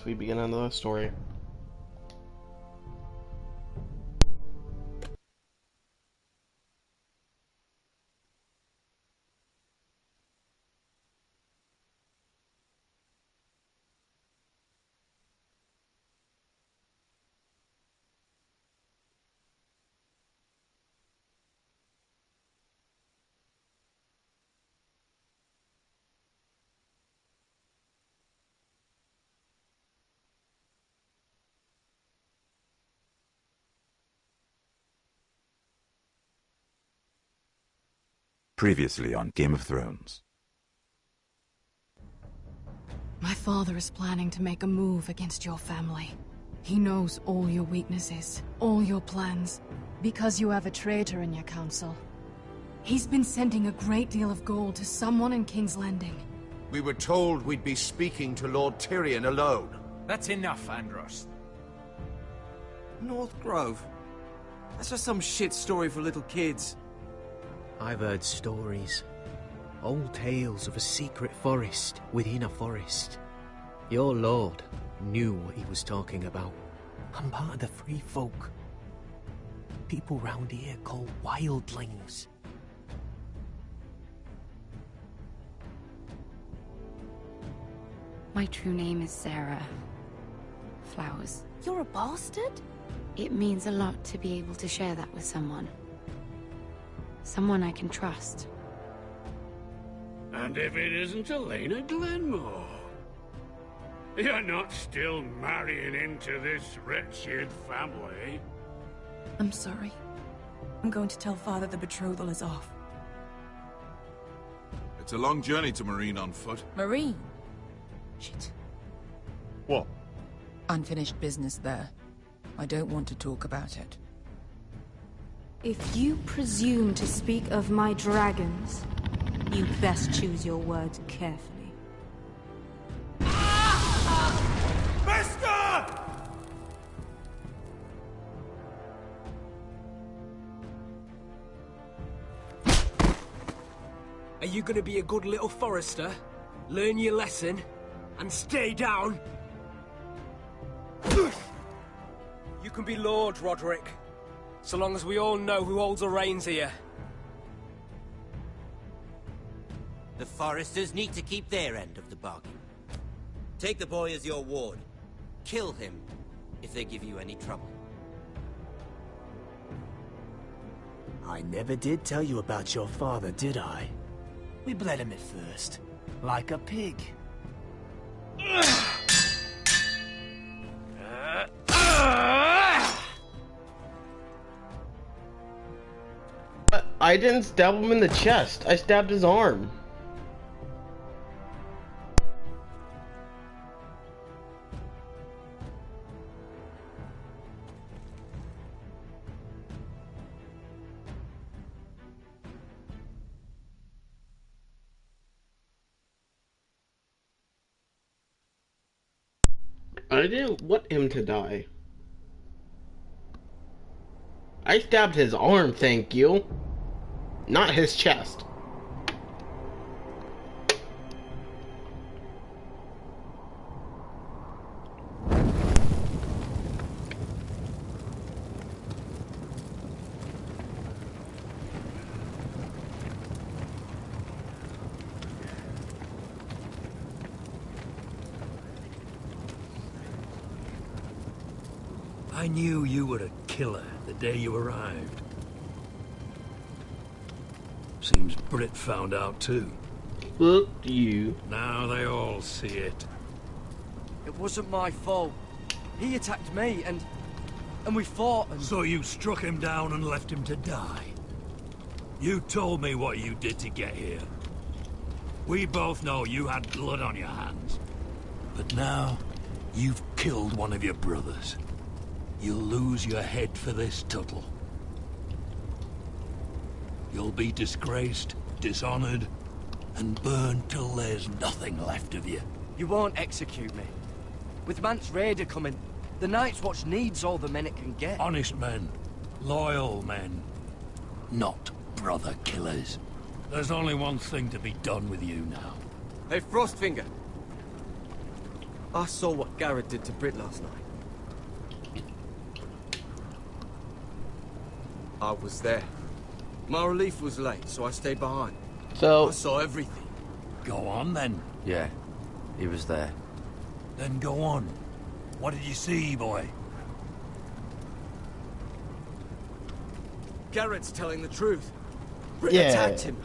we begin another story. Previously on Game of Thrones. My father is planning to make a move against your family. He knows all your weaknesses, all your plans, because you have a traitor in your council. He's been sending a great deal of gold to someone in King's Landing. We were told we'd be speaking to Lord Tyrion alone. That's enough, Andros. North Grove? That's just some shit story for little kids. I've heard stories. Old tales of a secret forest within a forest. Your lord knew what he was talking about. I'm part of the free folk. People round here call wildlings. My true name is Sarah Flowers. You're a bastard? It means a lot to be able to share that with someone. Someone I can trust. And if it isn't Elena Glenmore? You're not still marrying into this wretched family? I'm sorry. I'm going to tell Father the betrothal is off. It's a long journey to Marine on foot. Marine? Shit. What? Unfinished business there. I don't want to talk about it. If you presume to speak of my dragons, you best choose your words carefully. Bester! Are you gonna be a good little forester? Learn your lesson? And stay down? You can be Lord, Roderick. So long as we all know who holds the reins here. The Foresters need to keep their end of the bargain. Take the boy as your ward. Kill him if they give you any trouble. I never did tell you about your father, did I? We bled him at first, like a pig. I didn't stab him in the chest. I stabbed his arm. I didn't want him to die. I stabbed his arm, thank you. Not his chest. I knew you were a killer the day you arrived. Seems Britt found out too. Fuck you. Now they all see it. It wasn't my fault. He attacked me, and we fought, and... So you struck him down and left him to die? You told me what you did to get here. We both know you had blood on your hands. But now, you've killed one of your brothers. You'll lose your head for this, Tuttle. You'll be disgraced, dishonored, and burned till there's nothing left of you. You won't execute me. With Mance Raider coming, the Night's Watch needs all the men it can get. Honest men. Loyal men. Not brother killers. There's only one thing to be done with you now. Hey, Frostfinger. I saw what Garrett did to Brit last night. I was there. My relief was late, so I stayed behind. So... I saw everything. Go on, then. Yeah, he was there. Then go on. What did you see, boy? Garrett's telling the truth. Brit Yeah. attacked him.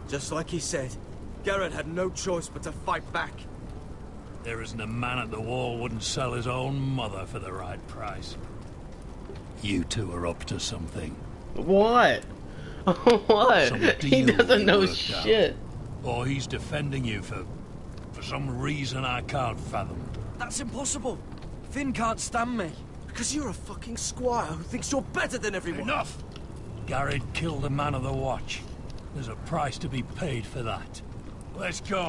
Just like he said. Garrett had no choice but to fight back. There isn't a man at the wall wouldn't sell his own mother for the right price. You two are up to something. What? What? Some He deal doesn't you know worked shit. out. Or he's defending you for some reason I can't fathom. That's impossible. Finn can't stand me. Because you're a fucking squire who thinks you're better than everyone. Enough! Garrett killed a man of the watch. There's a price to be paid for that. Let's go.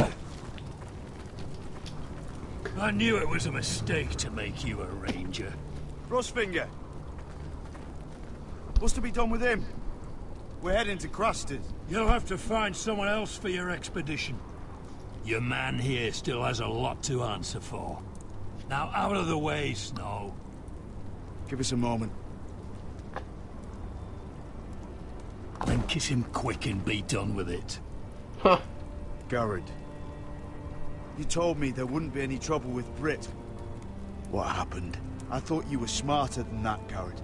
I knew it was a mistake to make you a ranger. Rosfinger. What's to be done with him? We're heading to Crusters. You'll have to find someone else for your expedition. Your man here still has a lot to answer for. Now out of the way, Snow. Give us a moment. Then kiss him quick and be done with it. Huh. Garrett. You told me there wouldn't be any trouble with Brit. What happened? I thought you were smarter than that, Garrett.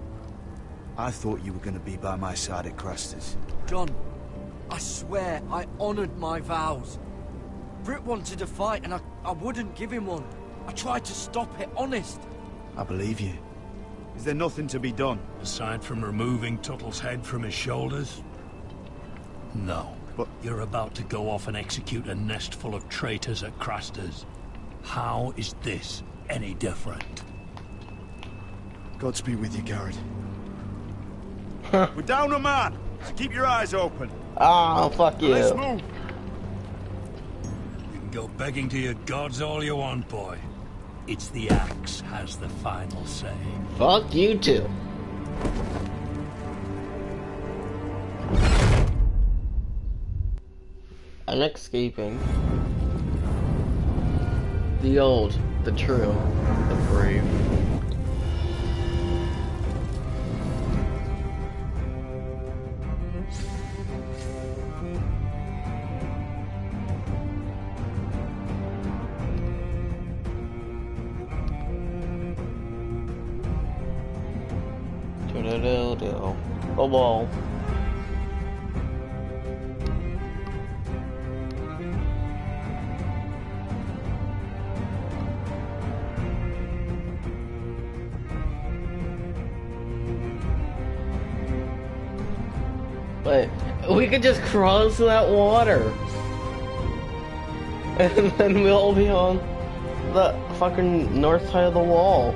I thought you were going to be by my side at Crusters. John, I swear I honored my vows. Brit wanted a fight and I wouldn't give him one. I tried to stop it, honest. I believe you. Is there nothing to be done? Aside from removing Tuttle's head from his shoulders? No. But you're about to go off and execute a nest full of traitors at Crusters. How is this any different? Godspeed with you, Garrett. We're down a man, so keep your eyes open. Oh, fuck you. Let's move. You can go begging to your gods all you want, boy. It's the axe has the final say. Fuck you too. I'm escaping. The old, the true, the brave. Oh, well. Wait, we could just cross that water. And then we'll be on the fucking north side of the wall.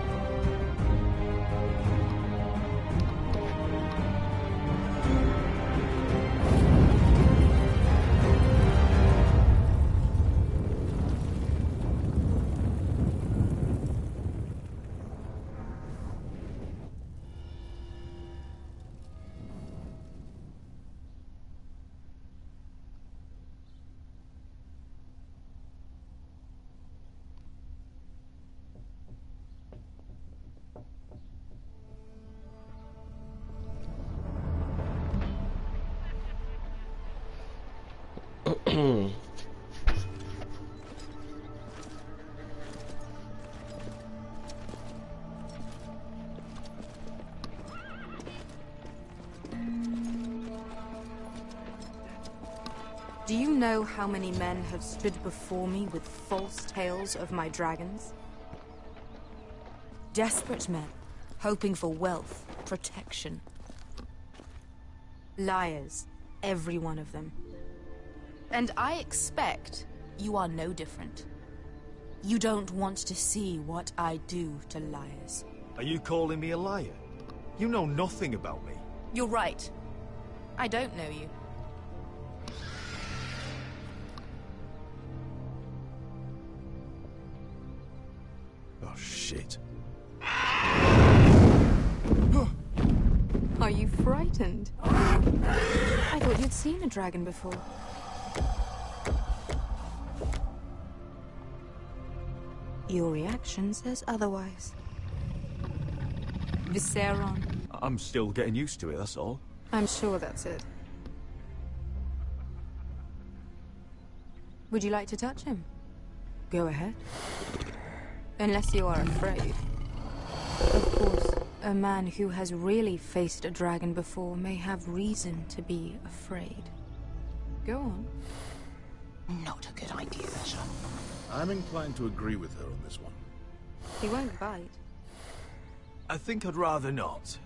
Do you know how many men have stood before me with false tales of my dragons? Desperate men, hoping for wealth, protection. Liars, every one of them. And I expect you are no different. You don't want to see what I do to liars. Are you calling me a liar? You know nothing about me. You're right. I don't know you. Oh, shit. Are you frightened? I thought you'd seen a dragon before. Your reaction says otherwise. Viseron. I'm still getting used to it, that's all. I'm sure that's it. Would you like to touch him? Go ahead. Unless you are afraid. Of course, a man who has really faced a dragon before may have reason to be afraid. Go on. Not a good idea, Asher. I'm inclined to agree with her on this one. He won't bite. I think I'd rather not.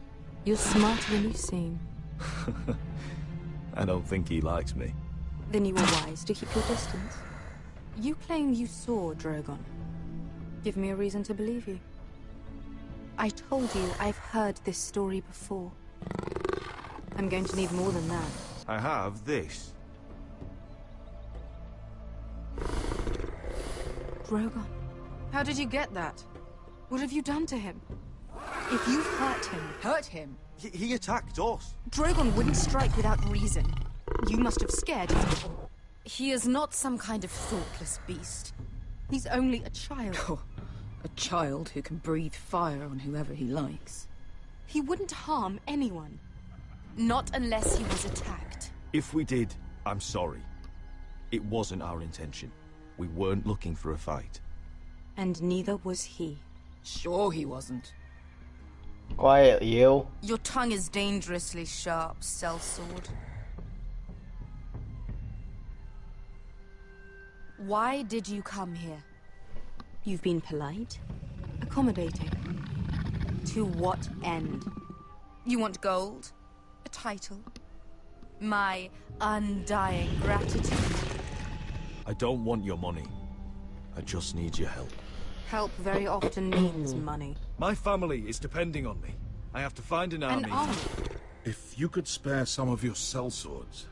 You're smarter than you seem. I don't think he likes me. Then you were wise to keep your distance. You claim you saw Drogon. Give me a reason to believe you. I told you I've heard this story before. I'm going to need more than that. I have this. Drogon. How did you get that? What have you done to him? If you've hurt him... Hurt him? He attacked us. Drogon wouldn't strike without reason. You must have scared him. He is not some kind of thoughtless beast. He's only a child. Oh, a child who can breathe fire on whoever he likes. He wouldn't harm anyone. Not unless he was attacked. If we did, I'm sorry. It wasn't our intention. We weren't looking for a fight. And neither was he. Sure he wasn't. Quiet, you. Your tongue is dangerously sharp, sellsword. Why did you come here? You've been polite, accommodating. To what end? You want gold? A title? My undying gratitude? I don't want your money. I just need your help. Help very often means money. My family is depending on me. I have to find an army. An army? If you could spare some of your sellswords.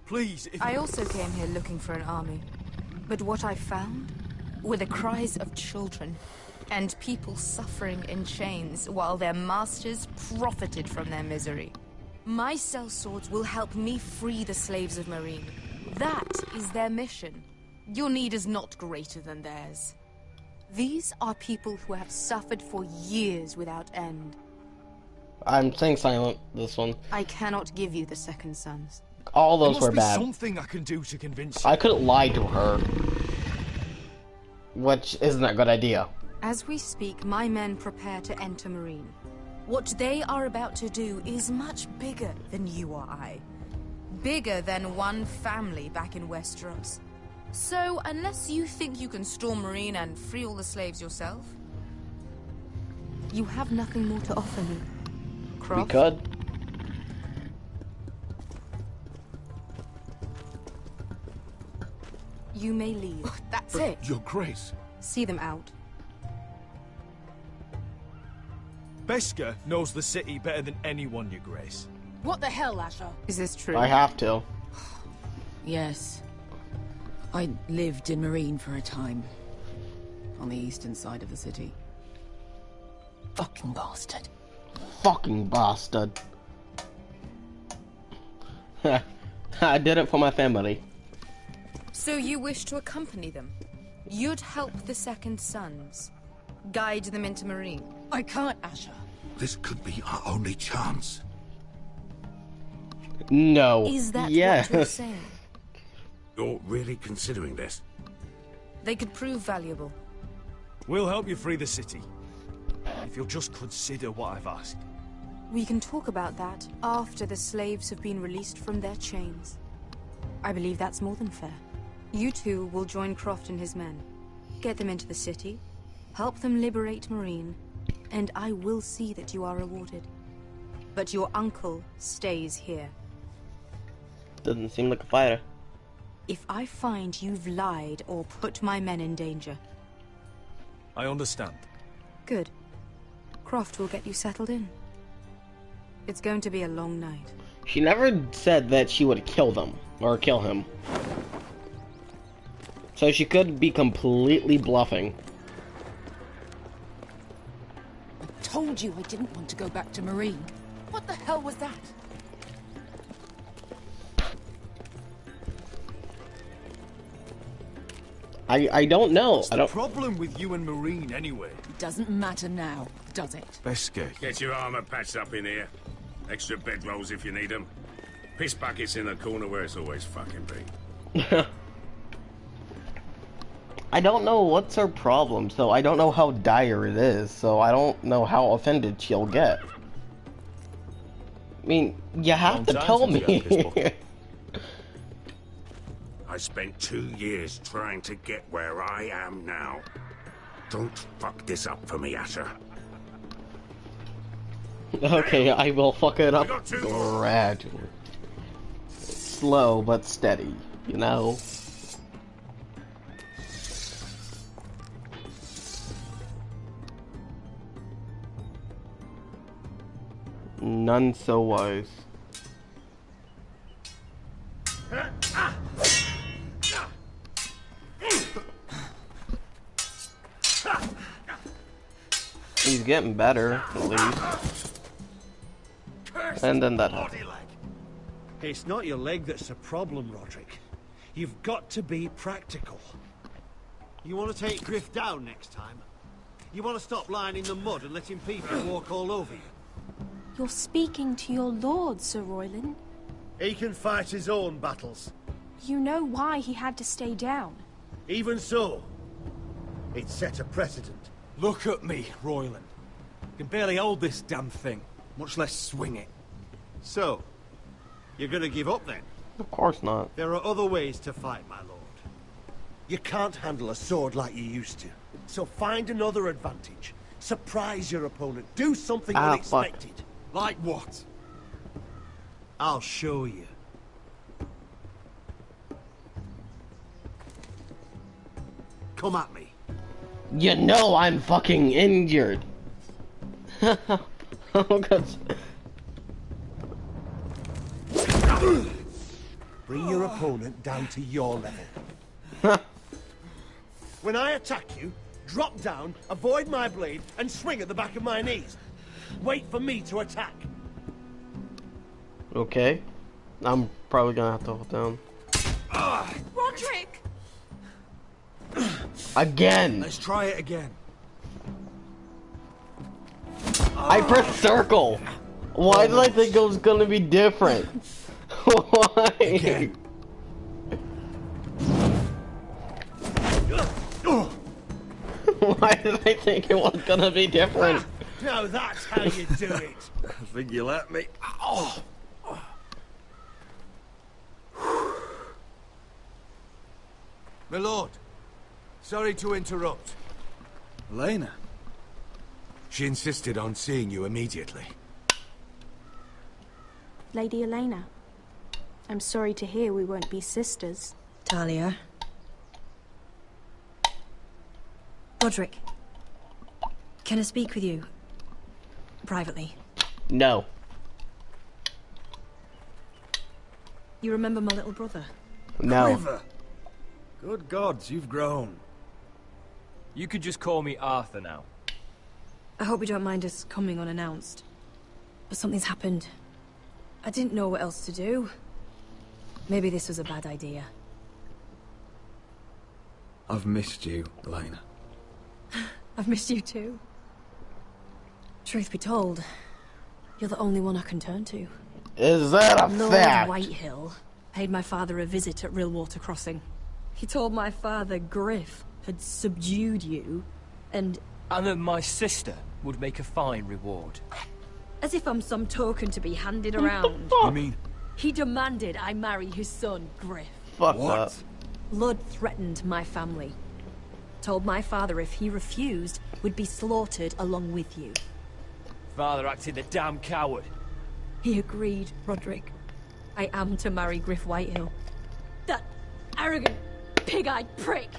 Please, if... I also came here looking for an army. But what I found were the cries of children and people suffering in chains while their masters profited from their misery. My sellswords will help me free the slaves of Meereen. That is their mission. Your need is not greater than theirs. These are people who have suffered for years without end. I'm staying silent this one. I cannot give you the second sons. All those there were must bad. be something I can do to convince you. I couldn't lie to her. Which isn't a good idea. As we speak, my men prepare to enter Meereen. What they are about to do is much bigger than you or I. Bigger than one family back in Westeros. So, unless you think you can storm Meereen and free all the slaves yourself, you have nothing more to offer me. Croft? We could. You may leave. That's it. Your Grace. See them out. Beskar knows the city better than anyone, Your Grace. What the hell, Asher? Is this true? I have to. Yes. I lived in Meereen for a time. On the eastern side of the city. Fucking bastard. Fucking bastard. I did it for my family. So you wish to accompany them? You'd help the second sons? Guide them into Meereen? I can't, Asher. This could be our only chance. No. Is that yes. what you're saying? You're really considering this? They could prove valuable. We'll help you free the city. If you'll just consider what I've asked. We can talk about that after the slaves have been released from their chains. I believe that's more than fair. You two will join Croft and his men. Get them into the city, help them liberate Meereen, and I will see that you are rewarded. But your uncle stays here. Doesn't seem like a fighter. If I find you've lied or put my men in danger... I understand. Good. Croft will get you settled in. It's going to be a long night. She never said that she would kill them, or kill him. So she could be completely bluffing. I told you I didn't want to go back to Meereen. What the hell was that? I don't know. What's I the don't. problem with you and Marine, anyway? It doesn't matter now, does it? Beskay. Get your armor patched up in here. Extra bedrolls if you need them. Piss buckets in the corner where it's always fucking been. I don't know what's her problem, so I don't know how dire it is, so I don't know how offended she'll get. I mean, you have to tell me. I spent 2 years trying to get where I am now. Don't fuck this up for me, Asher. Okay, I will fuck it up gradually. Slow but steady, you know? None so wise. He's getting better, at least. And then that happened. It's not your leg that's a problem, Roderick. You've got to be practical. You want to take Griff down next time? You want to stop lying in the mud and letting people walk all over you? You're speaking to your lord, Sir Royland. He can fight his own battles. You know why he had to stay down. Even so, it set a precedent. Look at me, Royland. I can barely hold this damn thing, much less swing it. So, you're gonna give up then? Of course not. There are other ways to fight, my lord. You can't handle a sword like you used to. So find another advantage. Surprise your opponent. Do something unexpected. Fuck. Like what? I'll show you. Come at me. You know I'm fucking injured. Oh, God. Bring your opponent down to your level. When I attack you, drop down, avoid my blade, and swing at the back of my knees. Wait for me to attack. Okay. I'm probably gonna have to hold down. Roderick! Again! Let's try it again. I pressed circle! Why did I think it was gonna be different? Why? Again. Why did I think it was gonna be different? Now that's how you do it. I think you let me. Oh. My lord, sorry to interrupt. Elena. She insisted on seeing you immediately. Lady Elena, I'm sorry to hear we won't be sisters. Talia. Roderick. Can I speak with you? Privately. No. You remember my little brother? No. Quiver. Good gods, you've grown. You could just call me Arthur now. I hope you don't mind us coming unannounced. But something's happened. I didn't know what else to do. Maybe this was a bad idea. I've missed you, Elena. I've missed you too. Truth be told, you're the only one I can turn to. Is that a Lord fact? Whitehill paid my father a visit at Rillwater Crossing. He told my father Griff had subdued you, and that my sister would make a fine reward. as if I'm some token to be handed around. You mean? He demanded I marry his son, Griff. Fuck that. Lud threatened my family. Told my father if he refused, we'd be slaughtered along with you. Father acted a damn coward. He agreed, Roderick. I am to marry Griff Whitehill. That arrogant, pig-eyed prick!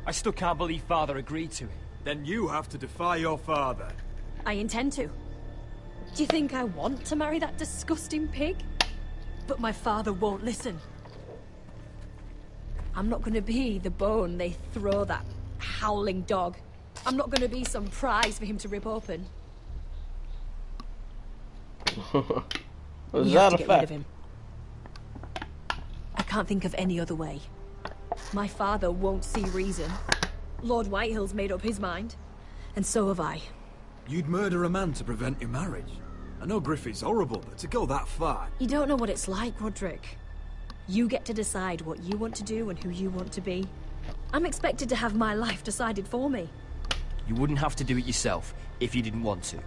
I still can't believe Father agreed to it. Then you have to defy your father. I intend to. Do you think I want to marry that disgusting pig? But my father won't listen. I'm not gonna be the bone they throw that howling dog. I'm not gonna be some prize for him to rip open. Was We that have to a get rid fact? of him. I can't think of any other way. My father won't see reason. Lord Whitehill's made up his mind. And so have I. You'd murder a man to prevent your marriage. I know Griffith's horrible, but to go that far... You don't know what it's like, Roderick. You get to decide what you want to do and who you want to be. I'm expected to have my life decided for me. You wouldn't have to do it yourself if you didn't want to.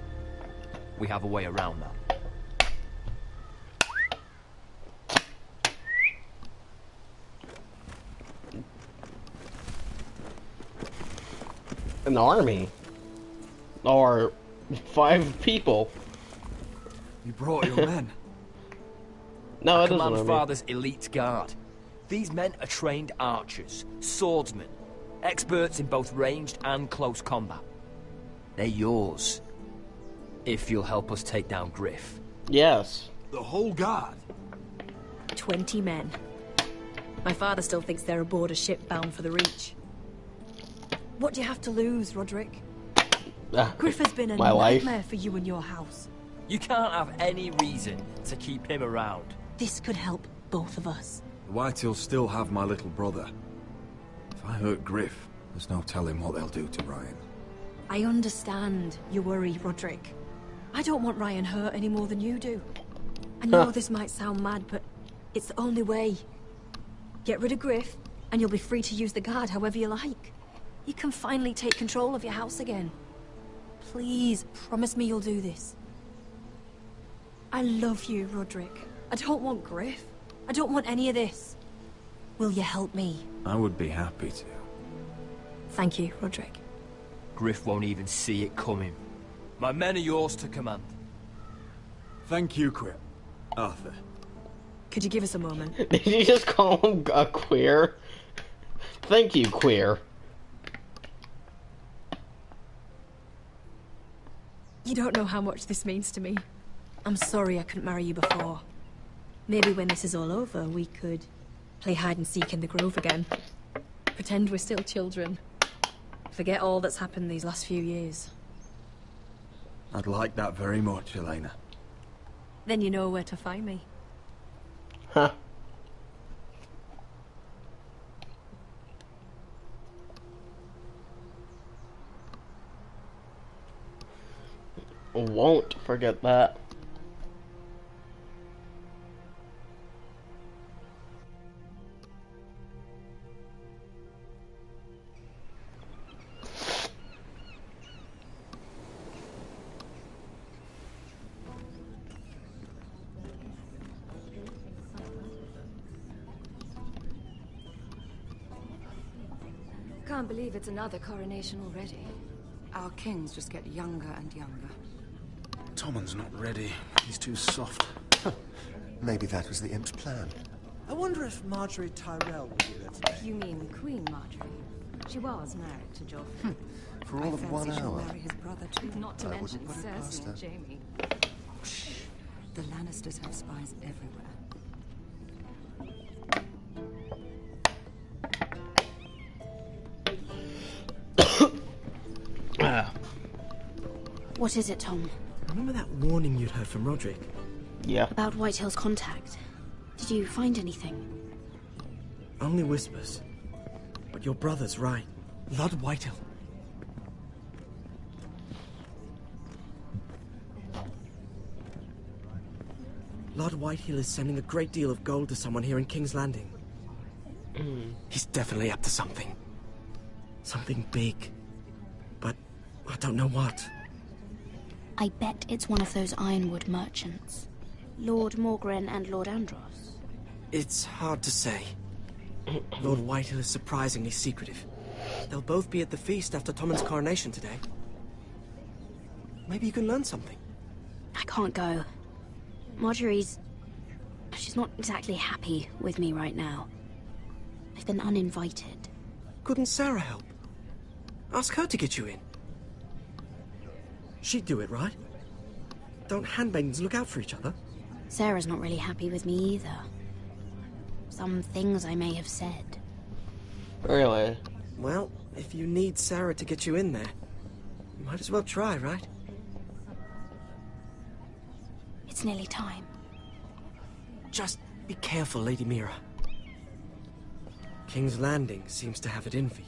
We have a way around that. An army. Or 5 people. You brought your men. No, it doesn't. Command Father's elite guard. These men are trained archers, swordsmen, experts in both ranged and close combat. They're yours. If you'll help us take down Griff. Yes. The whole guard? 20 men. My father still thinks they're aboard a ship bound for the Reach. What do you have to lose, Roderick? Griff has been a nightmare for you and your house. You can't have any reason to keep him around. This could help both of us. The Whitehills still have my little brother. If I hurt Griff, there's no telling what they'll do to Ryan. I understand your worry, Roderick. I don't want Ryan hurt any more than you do. I know this might sound mad, but it's the only way. Get rid of Griff, and you'll be free to use the guard however you like. You can finally take control of your house again. Please, promise me you'll do this. I love you, Roderick. I don't want Griff. I don't want any of this. Will you help me? I would be happy to. Thank you, Roderick. Griff won't even see it coming. My men are yours to command. Thank you, Quip. Arthur. Could you give us a moment? Did you just call him a queer? Thank you, queer. You don't know how much this means to me. I'm sorry I couldn't marry you before. Maybe when this is all over, we could play hide and seek in the grove again. Pretend we're still children. Forget all that's happened these last few years. I'd like that very much, Elena. Then you know where to find me. Huh. Won't forget that. Can't believe it's another coronation already. Our kings just get younger and younger. Tommen's not ready. He's too soft. Maybe that was the imp's plan. I wonder if Marjorie Tyrell will be there today. You mean Queen Marjorie? She was married to Joffrey. For all of 1 she'll hour. marry his brother too. Not to I mention wouldn't put it past Cersei her. and Jaime. The Lannisters have spies everywhere. What is it, Tom? Remember that warning you'd heard from Roderick? Yeah. About Whitehill's contact. Did you find anything? Only whispers. But your brother's right. Lord Whitehill. Lord Whitehill is sending a great deal of gold to someone here in King's Landing. He's definitely up to something. Something big. But I don't know what. I bet it's one of those ironwood merchants. Lord Morgren and Lord Andros. It's hard to say. Lord Whitehill is surprisingly secretive. They'll both be at the feast after Tommen's coronation today. Maybe you can learn something. I can't go. Marjorie's... she's not exactly happy with me right now. I've been uninvited. Couldn't Sarah help? Ask her to get you in. She'd do it, right? Don't handmaidens look out for each other? Sarah's not really happy with me either. Some things I may have said. Really? Well, if you need Sarah to get you in there, you might as well try, right? It's nearly time. Just be careful, Lady Mira. King's Landing seems to have it in for you.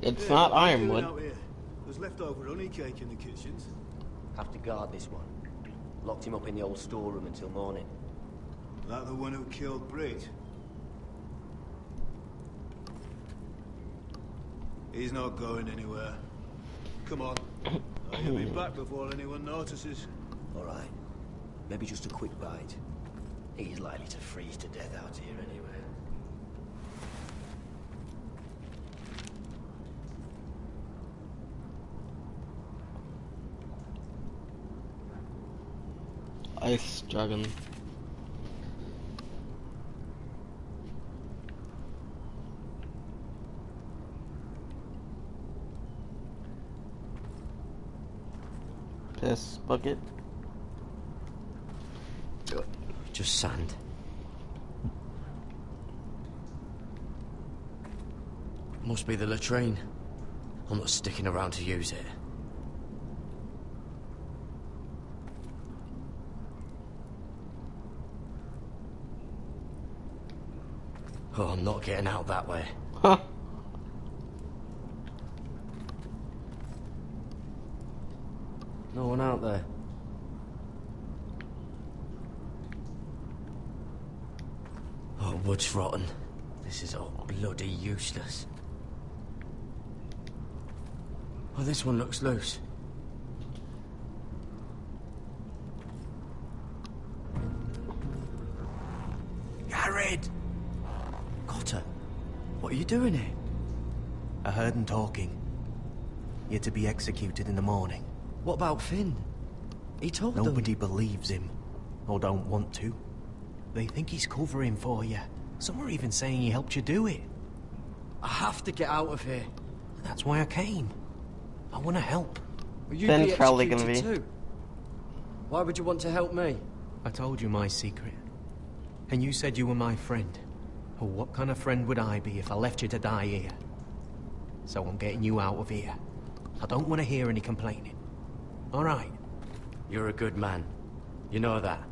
It's not ironwood. There's leftover honey cake in the kitchens. Have to guard this one. Locked him up in the old storeroom until morning. That the one who killed Brit? He's not going anywhere. Come on. I'll be back before anyone notices. All right. Maybe just a quick bite. He's likely to freeze to death out here anyway. Ice dragon. Piss bucket. Just sand. Must be the latrine. I'm not sticking around to use it. Oh, I'm not getting out that way. Huh. No one out there. Oh, wood's rotten. This is all bloody useless. Oh, this one looks loose. Jared! Cotter, what are you doing here? I heard him talking. You're to be executed in the morning. What about Finn? He told them. Nobody believes him, or don't want to. They think he's covering for you. Some are even saying he helped you do it. I have to get out of here. That's why I came. I want to help. Will you Finn's be probably gonna executed be. too? Why would you want to help me? I told you my secret. And you said you were my friend. Well, what kind of friend would I be if I left you to die here? So I'm getting you out of here. I don't want to hear any complaining. All right? You're a good man. You know that.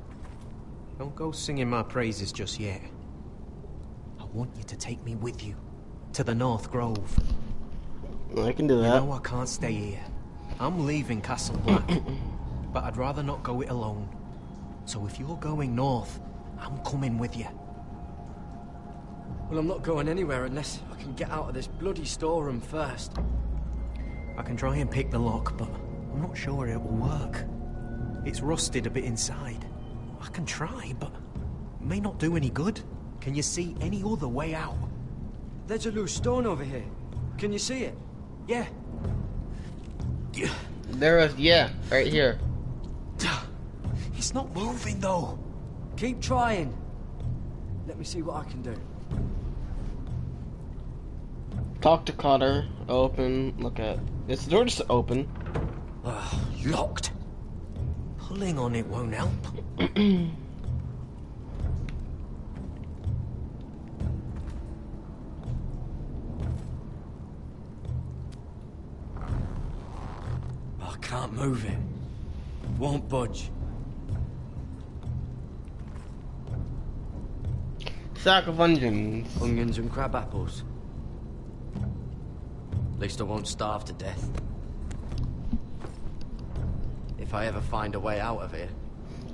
Don't go singing my praises just yet. I want you to take me with you. To the North Grove. I can do that. You know I can't stay here. I'm leaving Castle Black. But I'd rather not go it alone. So if you're going north, I'm coming with you. Well, I'm not going anywhere unless I can get out of this bloody storeroom first. I can try and pick the lock, but I'm not sure it will work. It's rusted a bit inside. I can try, but it may not do any good. Can you see any other way out? There's a loose stone over here. Can you see it? Yeah. There is, yeah, right here. It's not moving, though. Keep trying. Let me see what I can do. Talk to Cotter. Open. Look at. This door just open. Locked. Pulling on it won't help. I can't move it. Won't budge. Sack of onions. Onions and crab apples. At least I won't starve to death. If I ever find a way out of here.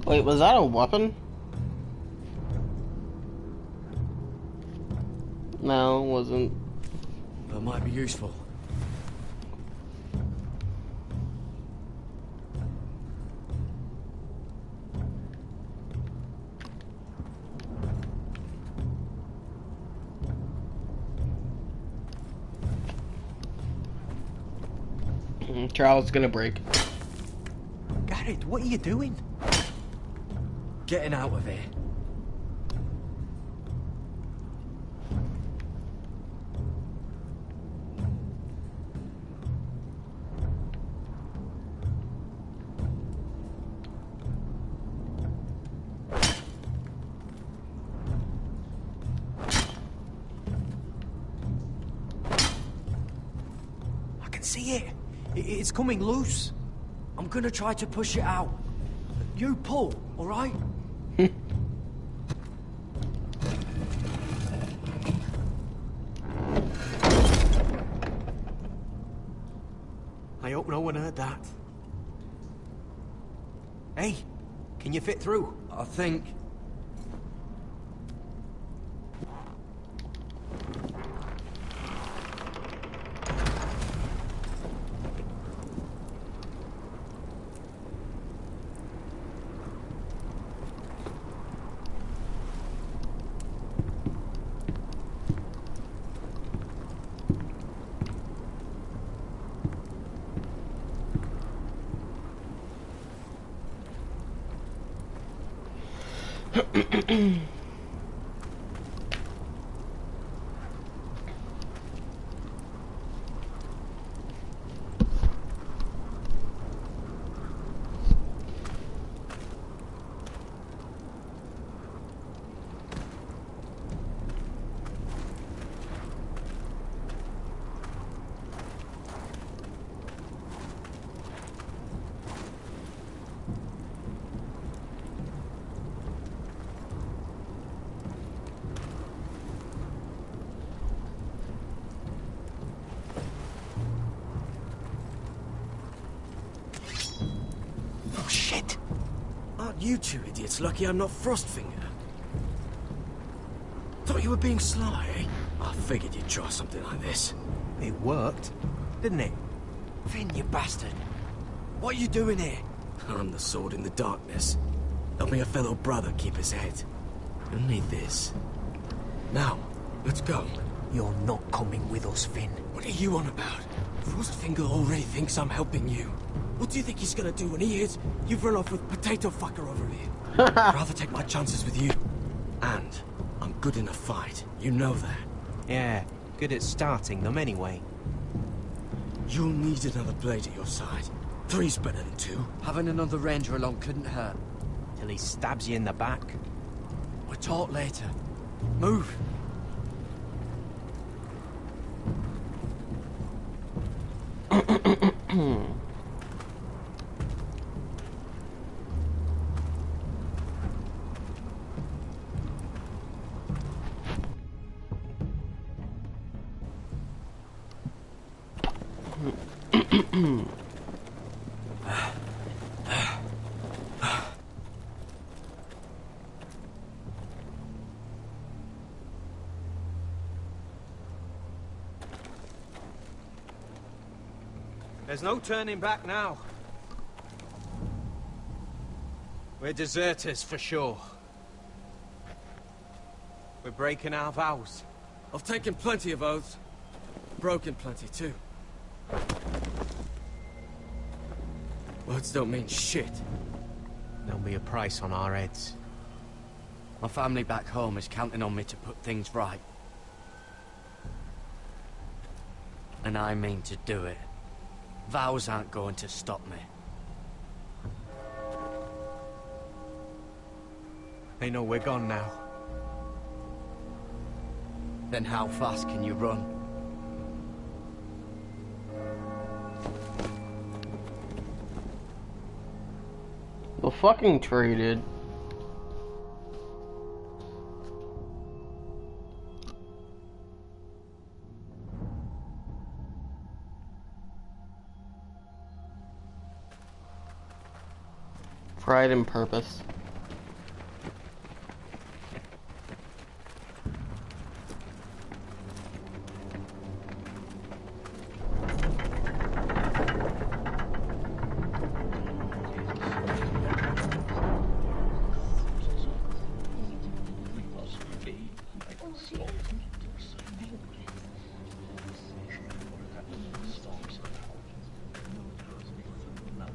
Wait, was that a weapon? No, it wasn't. That might be useful. Trowel's gonna break. Garrett, what are you doing? Getting out of here. see it. It's coming loose. I'm gonna try to push it out. You pull, all right? I hope no one heard that. Hey, can you fit through? I think... Oh, shit! Aren't you two idiots lucky I'm not Frostfinger? Thought you were being sly, eh? I figured you'd try something like this. It worked, didn't it? Finn, you bastard. What are you doing here? I'm the sword in the darkness. Helping a fellow brother keep his head. You'll need this. Now, let's go. You're not coming with us, Finn. What are you on about? Frostfinger already thinks I'm helping you. What do you think he's gonna do when he hears you've run off with Potato Fucker over here? I'd rather take my chances with you. And I'm good in a fight. You know that. Yeah, good at starting them anyway. You'll need another blade at your side. 3's better than 2. Having another ranger along couldn't hurt. Till he stabs you in the back. We'll talk later. Move. There's no turning back now. We're deserters for sure. We're breaking our vows. I've taken plenty of oaths. Broken plenty too. Words don't mean shit. There'll be a price on our heads. My family back home is counting on me to put things right. And I mean to do it. Vows aren't going to stop me. They know we're gone now. Then how fast can you run? Well, fucking traded. Pride and purpose.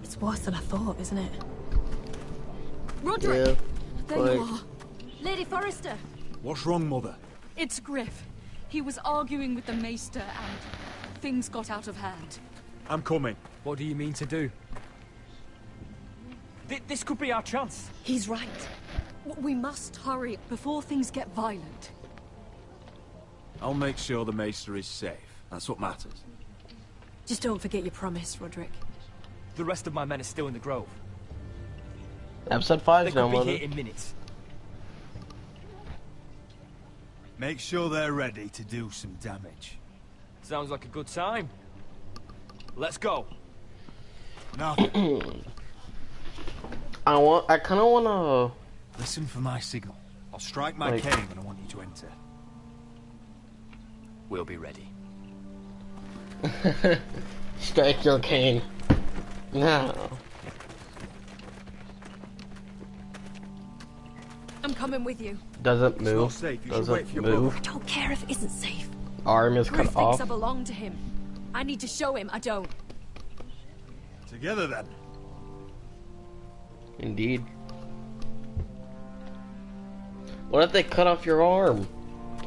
It's worse than I thought, isn't it? Roderick! Yeah, There you are. Lady Forrester. What's wrong, Mother? It's Griff. He was arguing with the Maester and things got out of hand. I'm coming. What do you mean to do? This could be our chance. He's right. We must hurry before things get violent. I'll make sure the Maester is safe. That's what matters. Just don't forget your promise, Roderick. The rest of my men are still in the grove. Episode 5 They is no could more. be here in minutes. Make sure they're ready to do some damage. Sounds like a good time. Let's go. Now, I kind of want listen for my signal. I'll strike my Like- cane when I want you to enter. We'll be ready. to strike your cane. No. I'm coming with you. Doesn't It's not move. safe. You should wait Doesn't for your move. I don't care if it isn't safe. Arm is Griff cut thinks off. I belong to him. I need to show him I don't. Together then. Indeed. What if they cut off your arm?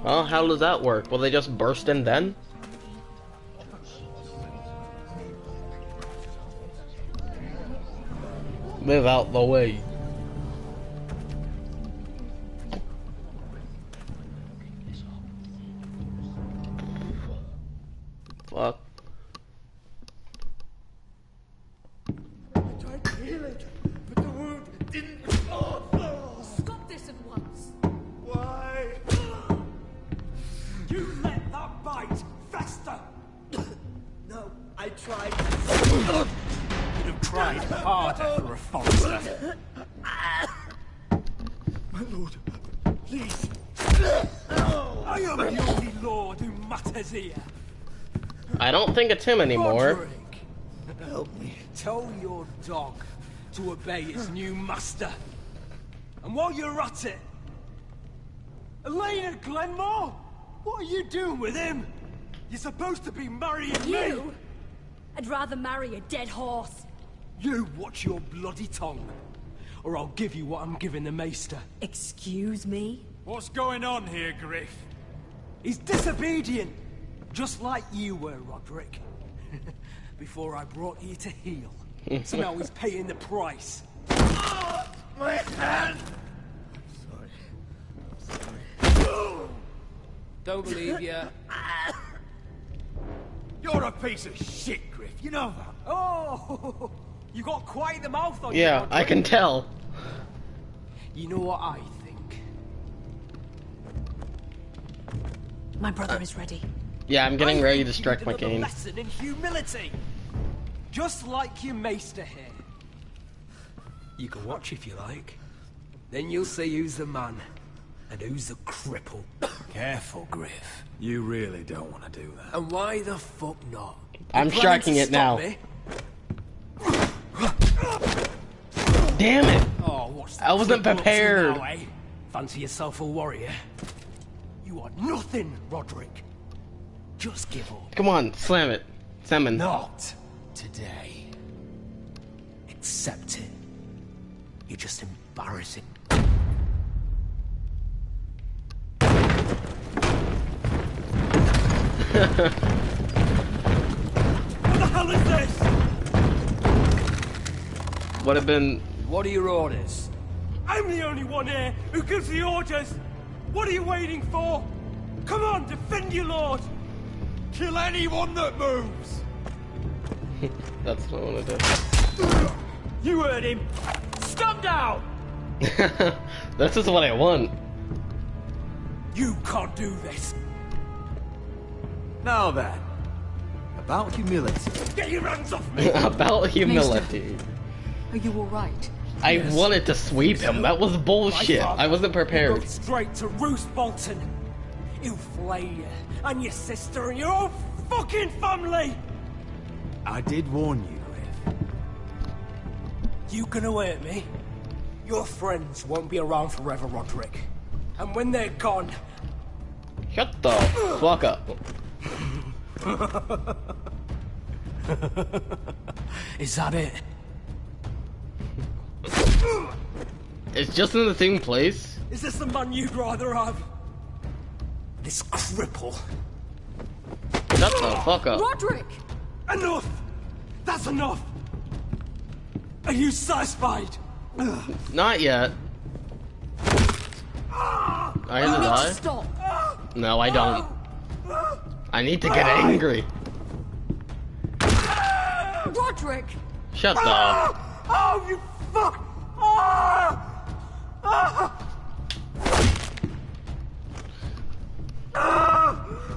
Oh, how does that work? Will they just burst in then? Move out the way. Fuck. I tried to heal it, but the wound didn't. Stop this at once. Why? You let that bite fester. No, I tried. You'd have tried harder for a Forrester. My lord, please. I am the only lord who matters here. I don't think it's him anymore. Roderick, help me. Tell your dog to obey his new master. And while you're at it, Elena Glenmore, what are you doing with him? You're supposed to be marrying me. You? I'd rather marry a dead horse. You watch your bloody tongue, or I'll give you what I'm giving the maester. Excuse me? What's going on here, Griff? He's disobedient, just like you were, Roderick. Before I brought you to heel. So now he's paying the price. My hand! Don't believe ya. You're a piece of shit, Griff. You know that. Oh, you got quite the mouth on you, Yeah, Roderick. I can tell. You know what I think? My brother is ready. Yeah, I'm getting I ready think to you strike need my another cane. lesson in humility. Just like your maester here. You can watch if you like. Then you'll see who's the man and who's the cripple. Careful, Griff. You really don't want to do that. And why the fuck not? I'm You planning striking to it now. stop me? Damn it! Oh, what's the I wasn't cripple up to prepared. now, eh? Fancy yourself a warrior? You are nothing, Roderick. Just give up. Come on, slam it. Salmon. Not today. Accept it. You're just embarrassing. What the hell is this? Would have been. What are your orders? I'm the only one here who gives the orders. What are you waiting for? Come on, defend your lord. Kill anyone that moves. That's what I want to You heard him. Stand down. do. This is what I want. You can't do this. Now then, about humility. Get your hands off me. About humility. Are you all right? I wanted to sweep him. That was bullshit. I wasn't Go prepared. straight to Roose Bolton. He'll flay you and your sister and your whole fucking family. I did warn you, Griff. You gonna hurt me? Your friends won't be around forever, Roderick. And when they're gone, Shut the fuck up. is that it? It's just in the same place. Is this the man you'd rather have? This cripple. Shut the fuck up. Roderick! Enough! That's enough! Are you satisfied? Not yet. I have to die? Stop! No, I don't. I need to get angry. Roderick! Shut up. Oh, you fuck! Ah!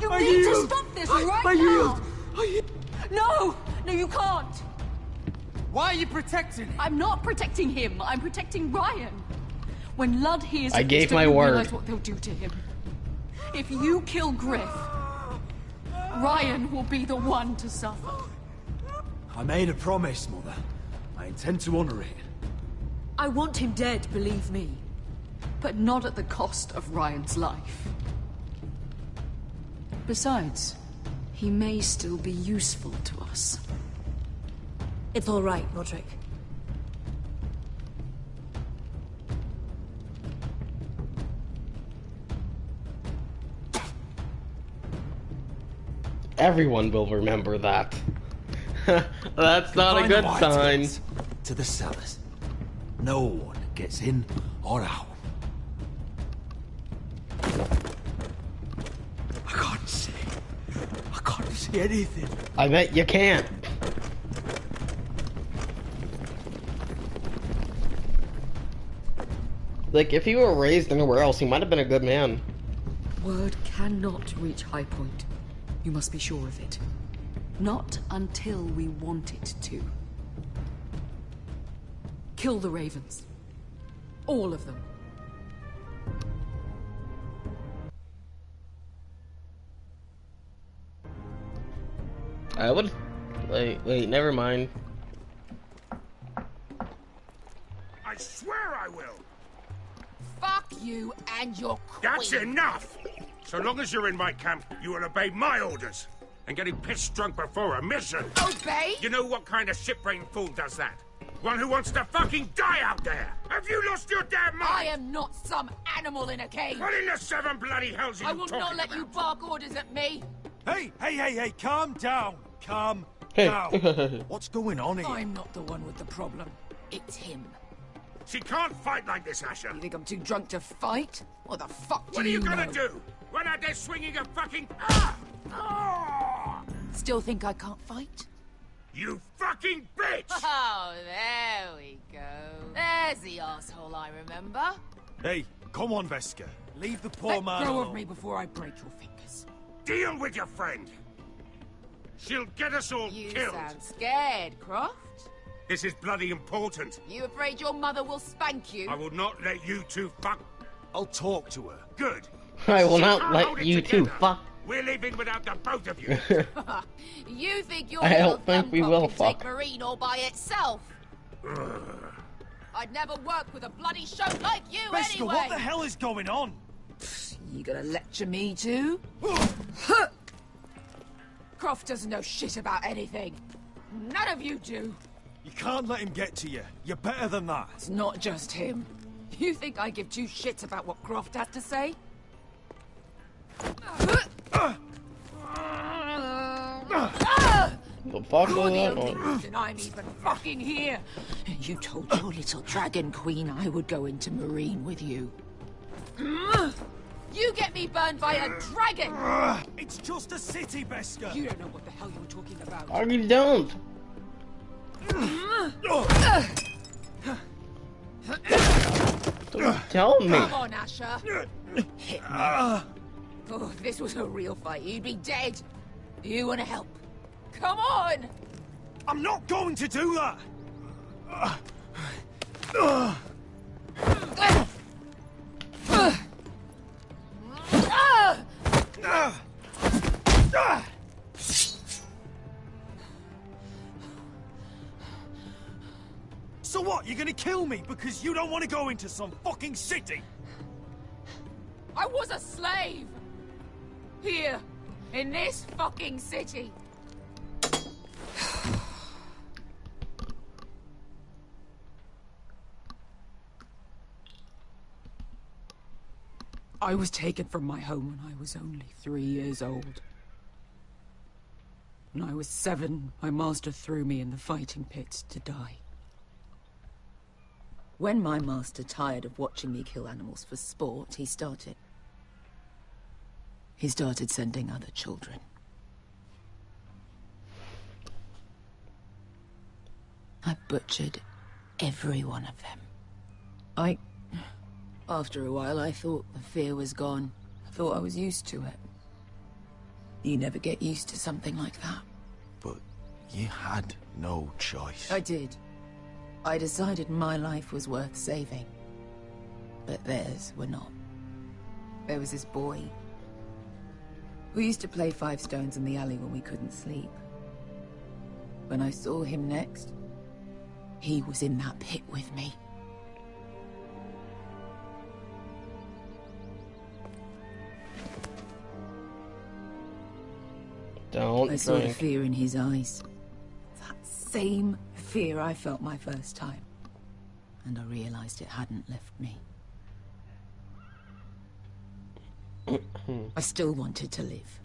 You I need to yield. stop this I right yield. now! No, you can't! Why are you protecting him? I'm not protecting him, I'm protecting Ryan. When Ludd hears I of gave this, don't my you word. realize what they'll do to him? If you kill Griff, Ryan will be the one to suffer. I made a promise, Mother. I intend to honor it. I want him dead, believe me. But not at the cost of Ryan's life. Besides, he may still be useful to us. It's all right, Roderick. Everyone will remember that. That's not a Find the good white sign. gates to the cellars. No one gets in or out. I can't see. I can't see anything. I bet you can't. Like, if he were raised anywhere else, he might have been a good man. Word cannot reach High Point. You must be sure of it. Not until we want it to. Kill the ravens. All of them. I would... Wait, never mind. I swear I will. Fuck you and your queen. That's enough! So long as you're in my camp, you will obey my orders. And getting pissed drunk before a mission. Obey? You know what kind of shit-brained fool does that? One who wants to fucking die out there! Have you lost your damn mind? I am not some animal in a cage. What in the seven bloody hells are you I will talking not let about? you bark orders at me. Hey, calm down. Calm Hey. down. What's going on here? I'm not the one with the problem. It's him. She can't fight like this, Asher. You think I'm too drunk to fight? What the fuck What do are you know? gonna do? Run out there swinging a fucking... Ah! Ah! Still think I can't fight? You fucking bitch! Oh, there we go. There's the asshole I remember. Hey, come on, Veska. Leave the poor Let man go alone. of me before I break your fingers. Deal with your friend. She'll get us all You killed. sound scared, Croft. This is bloody important. You afraid your mother will spank you? I will not let you two fuck. I'll talk to her. Good. I will She not can't let hold it you two together. fuck. We're leaving without the both of you. You think your I little don't think we thumbcock will can fuck. take Marine all by itself? I'd never work with a bloody show like you Veska, anyway. what the hell is going on? You gonna lecture me too? Croft doesn't know shit about anything. None of you do. You can't let him get to you. You're better than that. It's not just him. You think I give two shits about what Croft has to say? The fuck You're was the that only one? reason I'm even fucking here. You told your little dragon queen I would go into Marine with you. You get me burned by a dragon! It's just a city, Veska. You don't know what the hell you were talking about. I really don't. Don't tell me. Come on, Asher. Hit me. Oh, if this was a real fight, you'd be dead. You want to help? Come on! I'm not going to do that. So what? You're gonna kill me because you don't want to go into some fucking city? I was a slave! Here, in this fucking city. I was taken from my home when I was only 3 years old. When I was 7, my master threw me in the fighting pits to die. When my master tired of watching me kill animals for sport, he started sending other children. I butchered every one of them. After a while, I thought the fear was gone. I thought I was used to it. You never get used to something like that. But you had no choice. I did. I decided my life was worth saving. But theirs were not. There was this boy. We used to play 5 stones in the alley when we couldn't sleep. When I saw him next, he was in that pit with me. Don't I saw the drink. fear in his eyes. That same fear I felt my first time. And I realized it hadn't left me. I still wanted to live.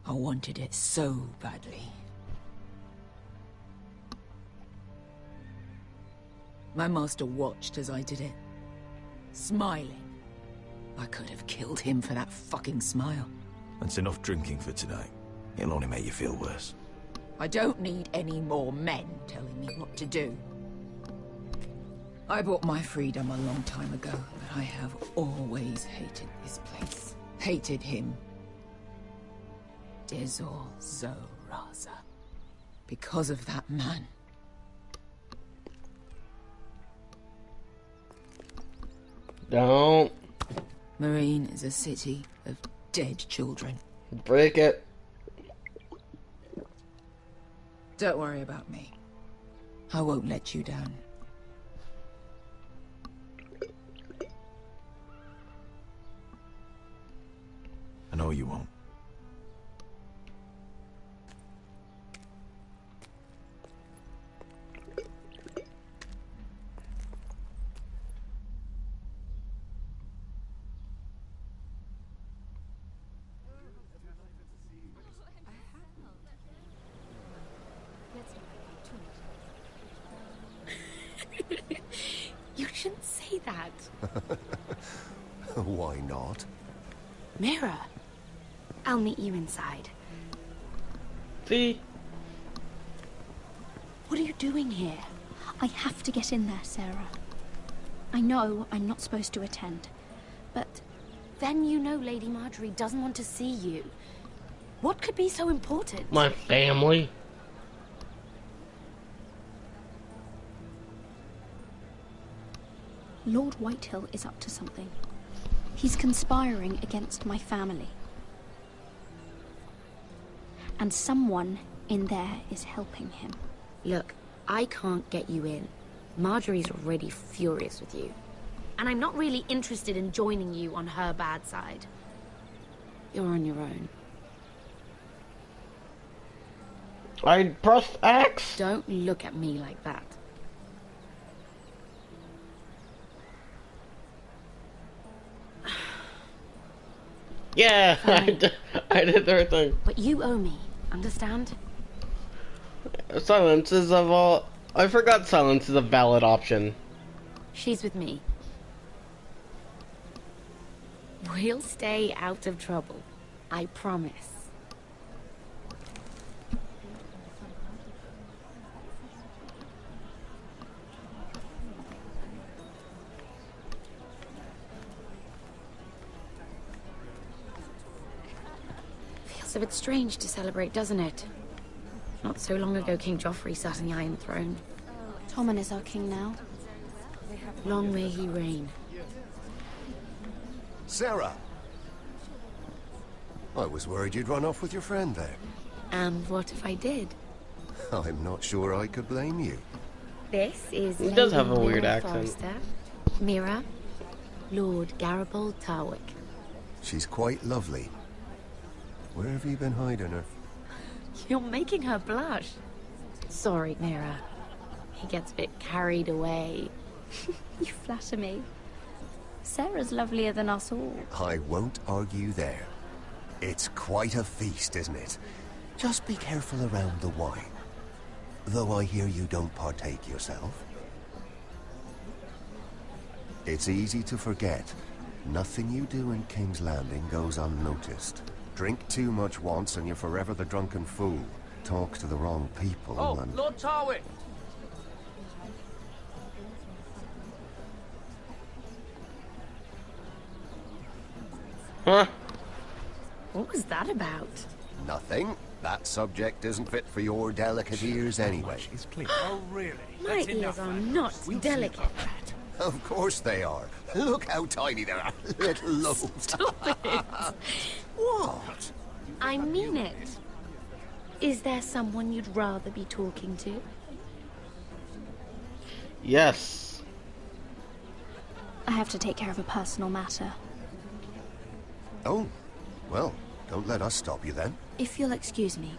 I wanted it so badly. My master watched as I did it, smiling. I could have killed him for that fucking smile. That's enough drinking for tonight. It'll only make you feel worse. I don't need any more men telling me what to do. I bought my freedom a long time ago, but I have always hated this place. Hated him. Dezor Zoraza. Because of that man. Don't. Marine is a city of dead children. Break it. Don't worry about me. I won't let you down. I know you won't. You shouldn't say that. Why not? Mira, I'll meet you inside. See? What are you doing here? I have to get in there, Sarah. I know I'm not supposed to attend, but then you know Lady Marjorie doesn't want to see you. What could be so important? My family. Lord Whitehill is up to something. He's conspiring against my family. And someone in there is helping him. Look, I can't get you in. Marjorie's already furious with you. And I'm not really interested in joining you on her bad side. You're on your own. I pressed X. Don't look at me like that. Yeah, I did the right thing. But you owe me, understand? Silence is of all. I forgot silence is a valid option. She's with me. We'll stay out of trouble. I promise. Feels a bit strange to celebrate, doesn't it? Not so long ago, King Joffrey sat on the Iron Throne. Tommen is our king now. Long may he reign. Sarah! I was worried you'd run off with your friend there. And what if I did? I'm not sure I could blame you. This is He does have a Lady weird Mira accent. Forrester, Mira, Lord Garibald Tarwick. She's quite lovely. Where have you been hiding her? You're making her blush. Sorry, Mira. He gets a bit carried away. You flatter me. Sarah's lovelier than us all. I won't argue there. It's quite a feast, isn't it? Just be careful around the wine. Though I hear you don't partake yourself. It's easy to forget. Nothing you do in King's Landing goes unnoticed. Drink too much once and you're forever the drunken fool. Talk to the wrong people and... Lord Tarwick! Huh? What was that about? Nothing. That subject isn't fit for your delicate ears anyway. It's clear. Oh, really? My That's ears enough, are lad. not We'll see delicate. about that. Of course they are. Look how tiny they are. Little loaves. Stop it! What? I mean it. Is there someone you'd rather be talking to? Yes. I have to take care of a personal matter. Oh, well, don't let us stop you then. If you'll excuse me.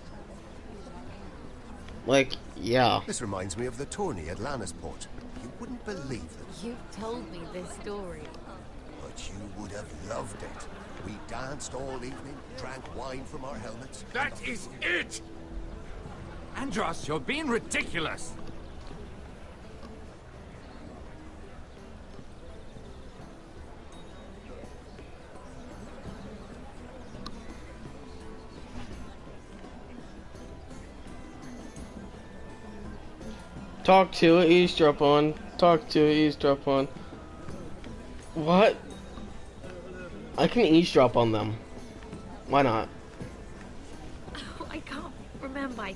Like, yeah. This reminds me of the tourney at Lannisport. You wouldn't believe it. You've told me this story. But you would have loved it. We danced all evening, drank wine from our helmets. That is it! Andros, you're being ridiculous. Talk to, eavesdrop on. Talk to, eavesdrop on. What? I can eavesdrop on them. Why not? Oh, I can't remember. I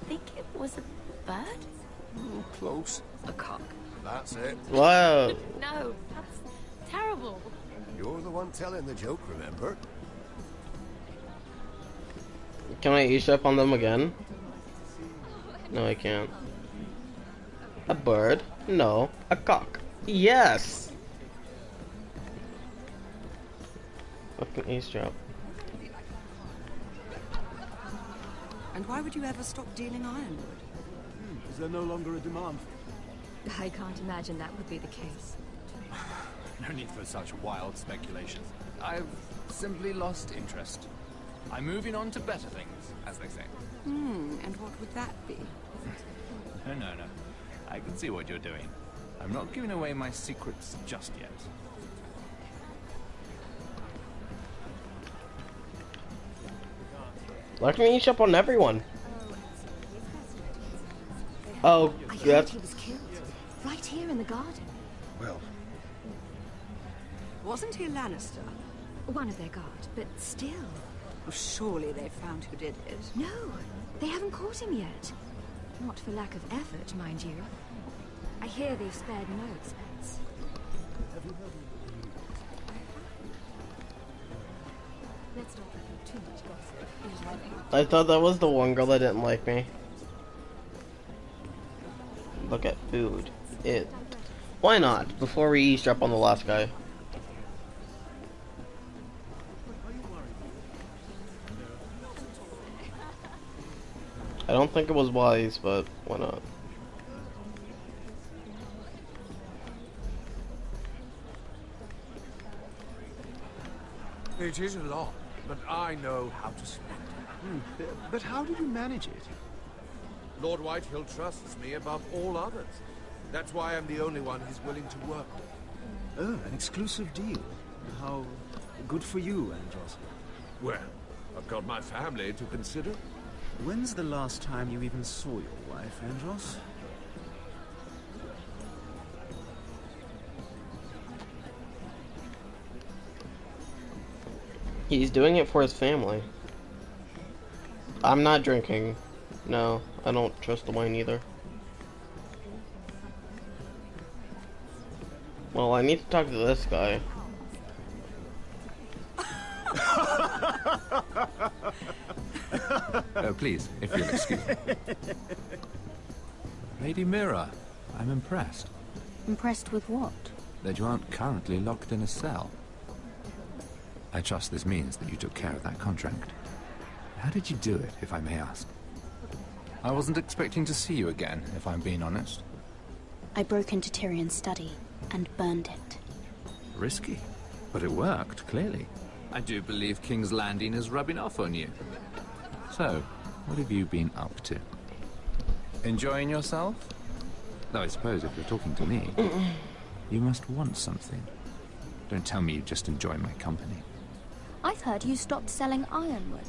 think it was a bird? Close. A cock. That's it. Whoa. No, that's terrible. You're the one telling the joke, remember? Can I eavesdrop on them again? No, I can't. A bird? No. A cock? Yes! Fucking eavesdrop. And why would you ever stop dealing ironwood? Is there no longer a demand? I can't imagine that would be the case. No need for such wild speculation. I've simply lost interest. I'm moving on to better things, as they say. And what would that be? No. I can see what you're doing. I'm not giving away my secrets just yet. Let me eavesdrop on everyone. Oh, I heard that's... he was killed. Right here in the garden. Well... Wasn't he a Lannister? One of their guard, but still. Well, surely they found who did it. No, they haven't caught him yet. Not for lack of effort, mind you. I hear they've spared no expense. Let's not reveal too much gossip. I thought that was the one girl that didn't like me. Look at food. Why not? Before we eavesdrop on the last guy. I don't think it was wise, but why not? It is a lot, but I know how to spend it. But how did you manage it? Lord Whitehill trusts me above all others. That's why I'm the only one he's willing to work with. Oh, an exclusive deal. How good for you, Andros. Well, I've got my family to consider. When's the last time you even saw your wife, Andros? He's doing it for his family. I'm not drinking. No, I don't trust the wine either. Well, I need to talk to this guy. Oh, please, if you'll excuse me. Lady Mira, I'm impressed Impressed with what? that you aren't currently locked in a cell. I trust this means that you took care of that contract. How did you do it, if I may ask? I wasn't expecting to see you again, if I'm being honest. I broke into Tyrion's study and burned it. Risky, but it worked, clearly. I do believe King's Landing is rubbing off on you. So, what have you been up to? Enjoying yourself? Though I suppose if you're talking to me, you must want something. Don't tell me you just enjoy my company. I've heard you stopped selling ironwood.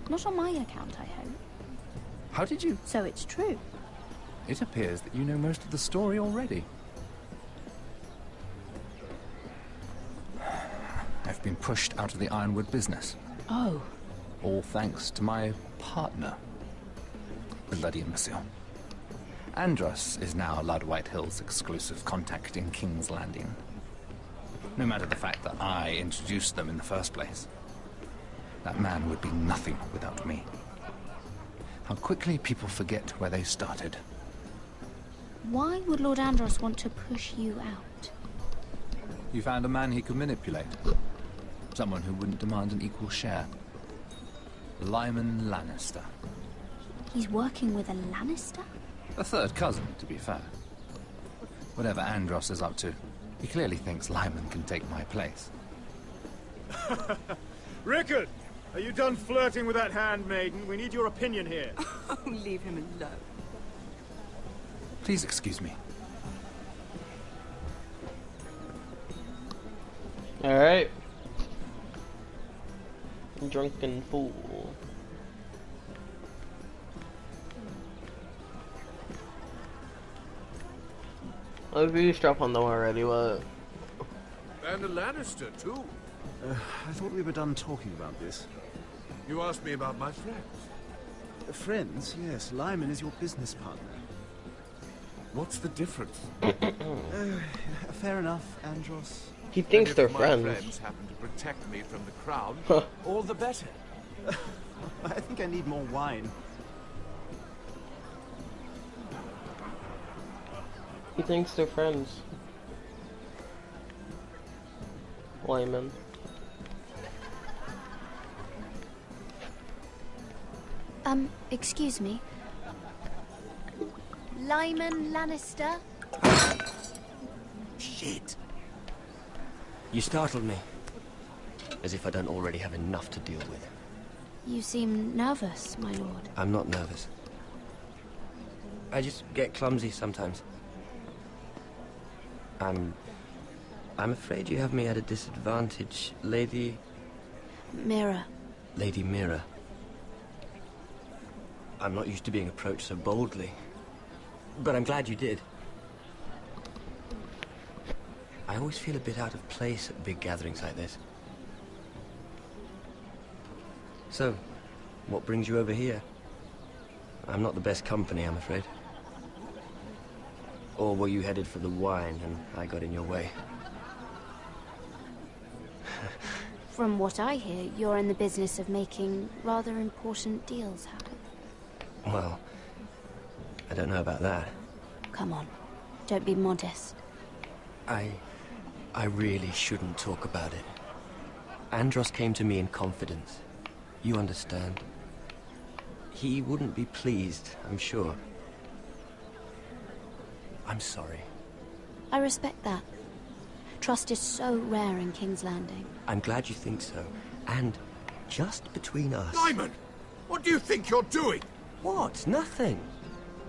Not on my account, I hope. How did you? So it's true. It appears that you know most of the story already. I've been pushed out of the ironwood business. Oh. All thanks to my partner, Bloody Monsieur. Andros is now Lord Whitehill's exclusive contact in King's Landing. No matter the fact that I introduced them in the first place. That man would be nothing without me. How quickly people forget where they started. Why would Lord Andros want to push you out? You found a man he could manipulate. Someone who wouldn't demand an equal share. Lyman Lannister. He's working with a Lannister? A third cousin, to be fair. Whatever Andros is up to, he clearly thinks Lyman can take my place. Rickard! Are you done flirting with that handmaiden? We need your opinion here. Oh, leave him alone. Please excuse me. Alright. Drunken fool. I've eavesdropped on them already, what? And a Lannister, too. I thought we were done talking about this. You asked me about my friends. Friends? Yes. Lyman is your business partner. What's the difference? Fair enough, Andros. He thinks and they're if friends. My friends happen to protect me from the crown, all the better. I think I need more wine. He thinks they're friends. Lyman. Excuse me. Lyman Lannister? Shit. You startled me. As if I don't already have enough to deal with. You seem nervous, my lord. I'm not nervous. I just get clumsy sometimes. I'm afraid you have me at a disadvantage, Lady... Mira. Lady Mira. I'm not used to being approached so boldly. But I'm glad you did. I always feel a bit out of place at big gatherings like this. So, what brings you over here? I'm not the best company, I'm afraid. Or were you headed for the wine and I got in your way? From what I hear, you're in the business of making rather important deals happen. Well, I don't know about that. Come on, don't be modest. I really shouldn't talk about it. Andros came to me in confidence. You understand? He wouldn't be pleased, I'm sure. I'm sorry. I respect that. Trust is so rare in King's Landing. I'm glad you think so. And just between us... Lyman! What do you think you're doing? What? Nothing.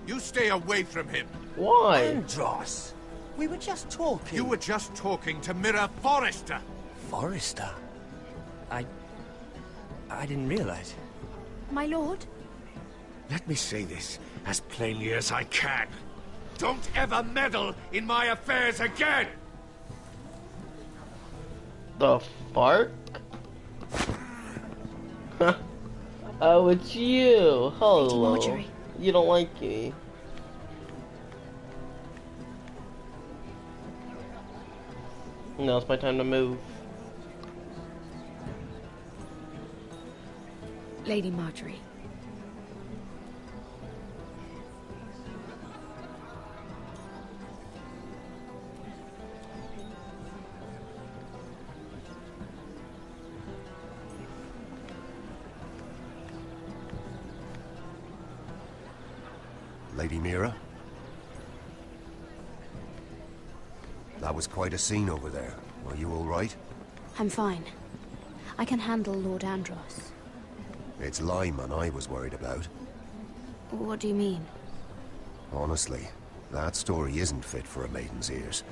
You stay away from him. Why? Andros! We were just talking. You were just talking to Mira Forrester. Forrester? I didn't realize. My lord? Let me say this as plainly as I can. Don't ever meddle in my affairs again! The fuck? Oh, it's you. Hello. Marjorie. You don't like me. Now it's my time to move. Lady Marjorie. Lady Mira? That was quite a scene over there. Are you all right? I'm fine. I can handle Lord Andros. It's Lyman I was worried about. What do you mean? Honestly, that story isn't fit for a maiden's ears.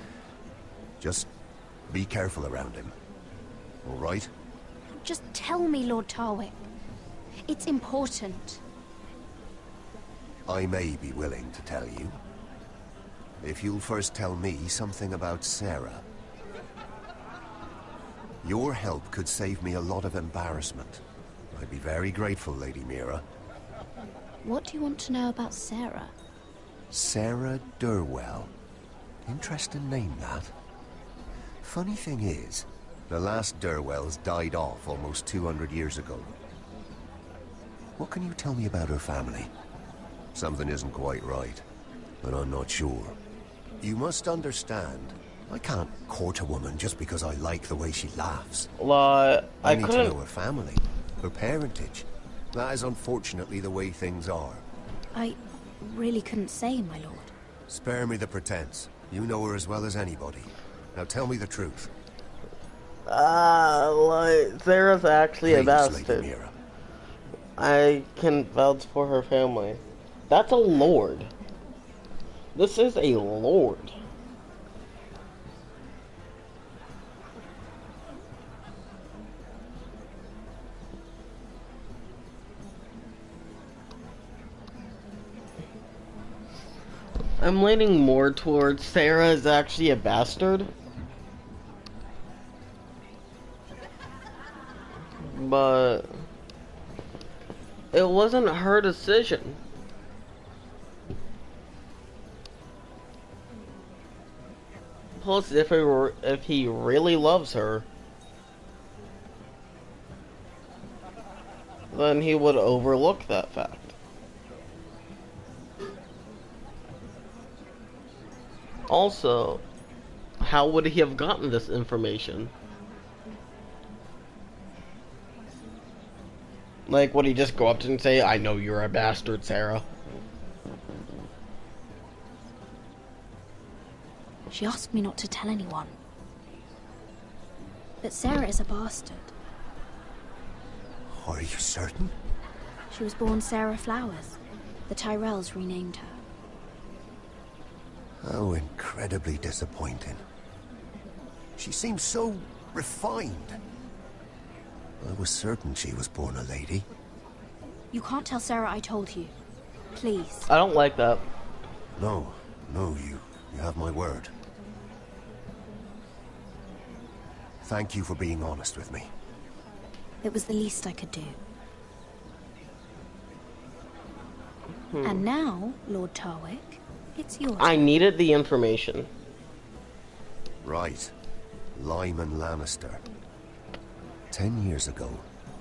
Just be careful around him. All right? Just tell me, Lord Tarwick. It's important. I may be willing to tell you. If you'll first tell me something about Sarah. Your help could save me a lot of embarrassment. I'd be very grateful, Lady Mira. What do you want to know about Sarah? Sarah Durwell. Interesting name, that. Funny thing is, the last Durwells died off almost 200 years ago. What can you tell me about her family? Something isn't quite right, but I'm not sure. You must understand, I can't court a woman just because I like the way she laughs. I need couldn't... to know her family, her parentage. That is unfortunately the way things are. I really couldn't say, my lord. Spare me the pretense. You know her as well as anybody. Now tell me the truth. Sarah's actually a Please, bastard. Lady Mira. I can vouch for her family. That's a lord. This is a lord. I'm leaning more towards Sarah is actually a bastard. But it wasn't her decision. Plus, if he really loves her, then he would overlook that fact. Also, how would he have gotten this information? Like, would he just go up to her and say, I know you're a bastard, Sarah? She asked me not to tell anyone. But Sarah is a bastard. Are you certain? She was born Sarah Flowers. The Tyrells renamed her. How incredibly disappointing. She seems so refined. I was certain she was born a lady. You can't tell Sarah I told you. Please. I don't like that. No, you have my word. Thank you for being honest with me. It was the least I could do. And now, Lord Tarwick, it's yours. I needed the information. Right. Lyman Lannister. 10 years ago,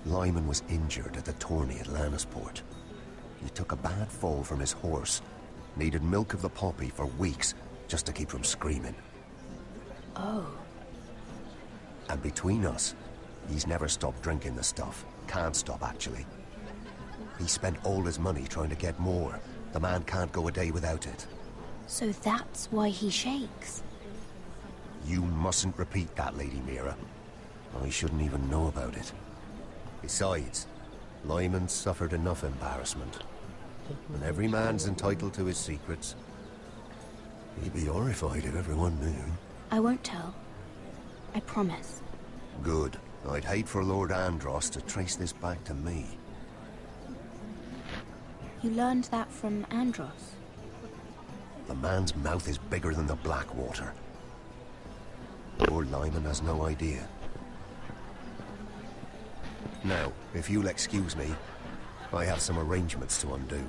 Lyman was injured at the tourney at Lannisport. He took a bad fall from his horse. Needed milk of the poppy for weeks just to keep from screaming. Oh. And between us, he's never stopped drinking the stuff. Can't stop, actually. He spent all his money trying to get more. The man can't go a day without it. So that's why he shakes. You mustn't repeat that, Lady Mira. I shouldn't even know about it. Besides, Lyman suffered enough embarrassment. And every man's entitled to his secrets. He'd be horrified if everyone knew. I won't tell. I promise. Good. I'd hate for Lord Andros to trace this back to me. You learned that from Andros? The man's mouth is bigger than the Blackwater. Poor Lyman has no idea. Now, if you'll excuse me, I have some arrangements to undo.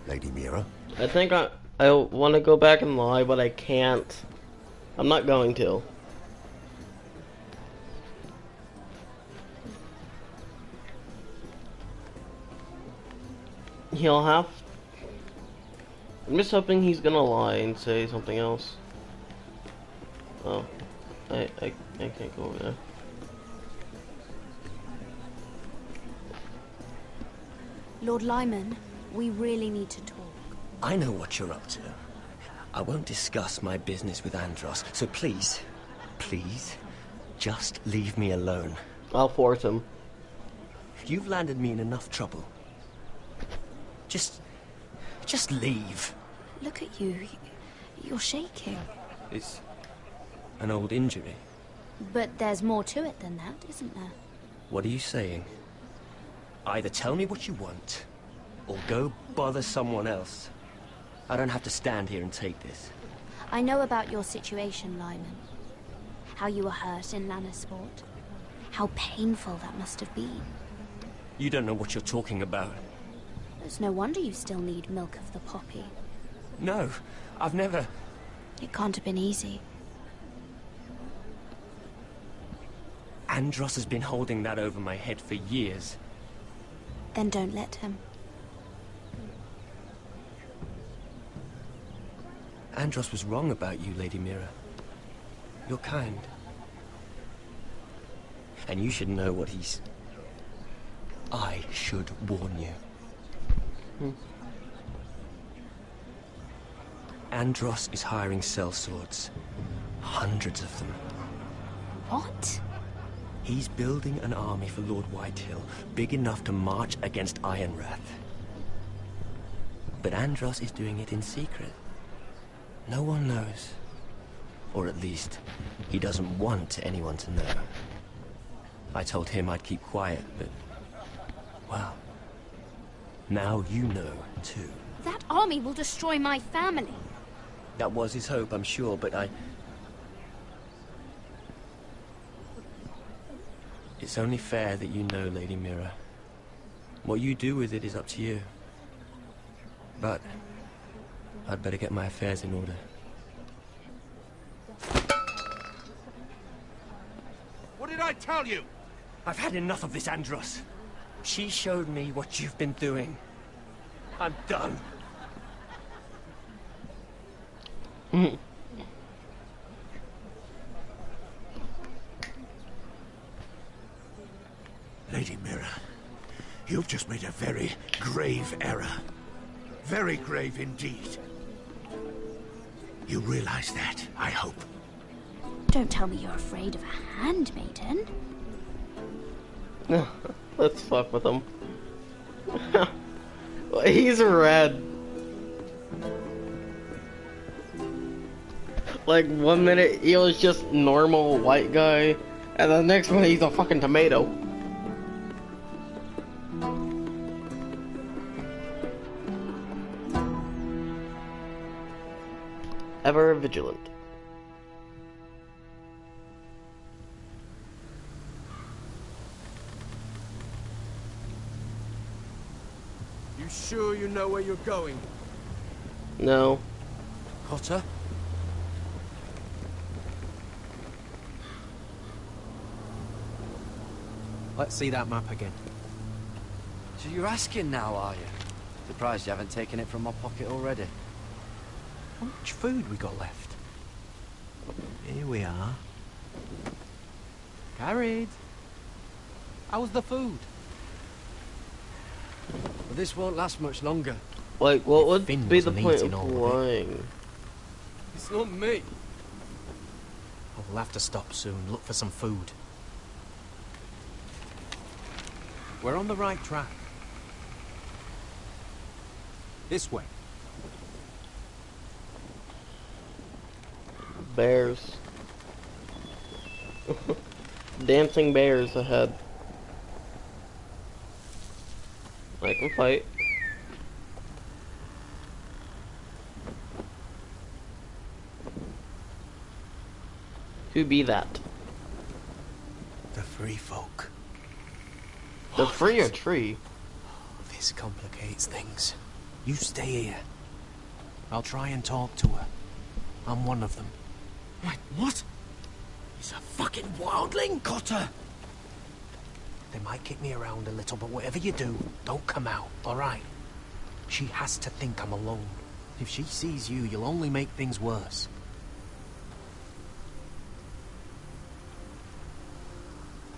Lady Mira? I think I want to go back and lie, but I can't. I'm not going to. He'll have... I'm just hoping he's gonna lie and say something else. Oh. I can't go over there. Lord Lyman, we really need to talk. I know what you're up to. I won't discuss my business with Andros, so please, just leave me alone. I'll force him. You've landed me in enough trouble. Just leave. Look at you. You're shaking. It's an old injury. But there's more to it than that, isn't there? What are you saying? Either tell me what you want, or go bother someone else. I don't have to stand here and take this. I know about your situation, Lyman. How you were hurt in Lannisport. How painful that must have been. You don't know what you're talking about. It's no wonder you still need milk of the poppy. No, I've never... It can't have been easy. Andros has been holding that over my head for years. Then don't let him. Andros was wrong about you, Lady Mira. You're kind. And you should know what he's... I should warn you. Andros is hiring sellswords. Hundreds of them. What? He's building an army for Lord Whitehill, big enough to march against Ironrath. But Andros is doing it in secret. No one knows. Or at least, he doesn't want anyone to know. I told him I'd keep quiet, but... well... now you know, too. That army will destroy my family. That was his hope, I'm sure, but I... It's only fair that you know, Lady Mira. What you do with it is up to you. But... I'd better get my affairs in order. What did I tell you? I've had enough of this, Andros. She showed me what you've been doing. I'm done. Lady Mira, you've just made a very grave error. Very grave indeed. You realize that, I hope. Don't tell me you're afraid of a handmaiden. Let's fuck with him. He's red. Like, 1 minute he was just normal white guy, and the next one he's a fucking tomato. Ever vigilant. You sure you know where you're going? No. Potter? Let's see that map again. So you're asking now, are you? Surprised you haven't taken it from my pocket already. How much food we got left? Here we are. Carried. How's the food? But this won't last much longer. Like, what would Finn be the wasn't point eating of all of it. flying? It's not me. Oh, we'll have to stop soon. Look for some food. We're on the right track. This way. Bears. Dancing bears ahead. I can fight. Who be that? The free folk. The free or tree? This complicates things. You stay here. I'll try and talk to her. I'm one of them. Wait, what? He's a fucking wildling, Cotter! They might kick me around a little, but whatever you do, don't come out, alright? She has to think I'm alone. If she sees you, you'll only make things worse.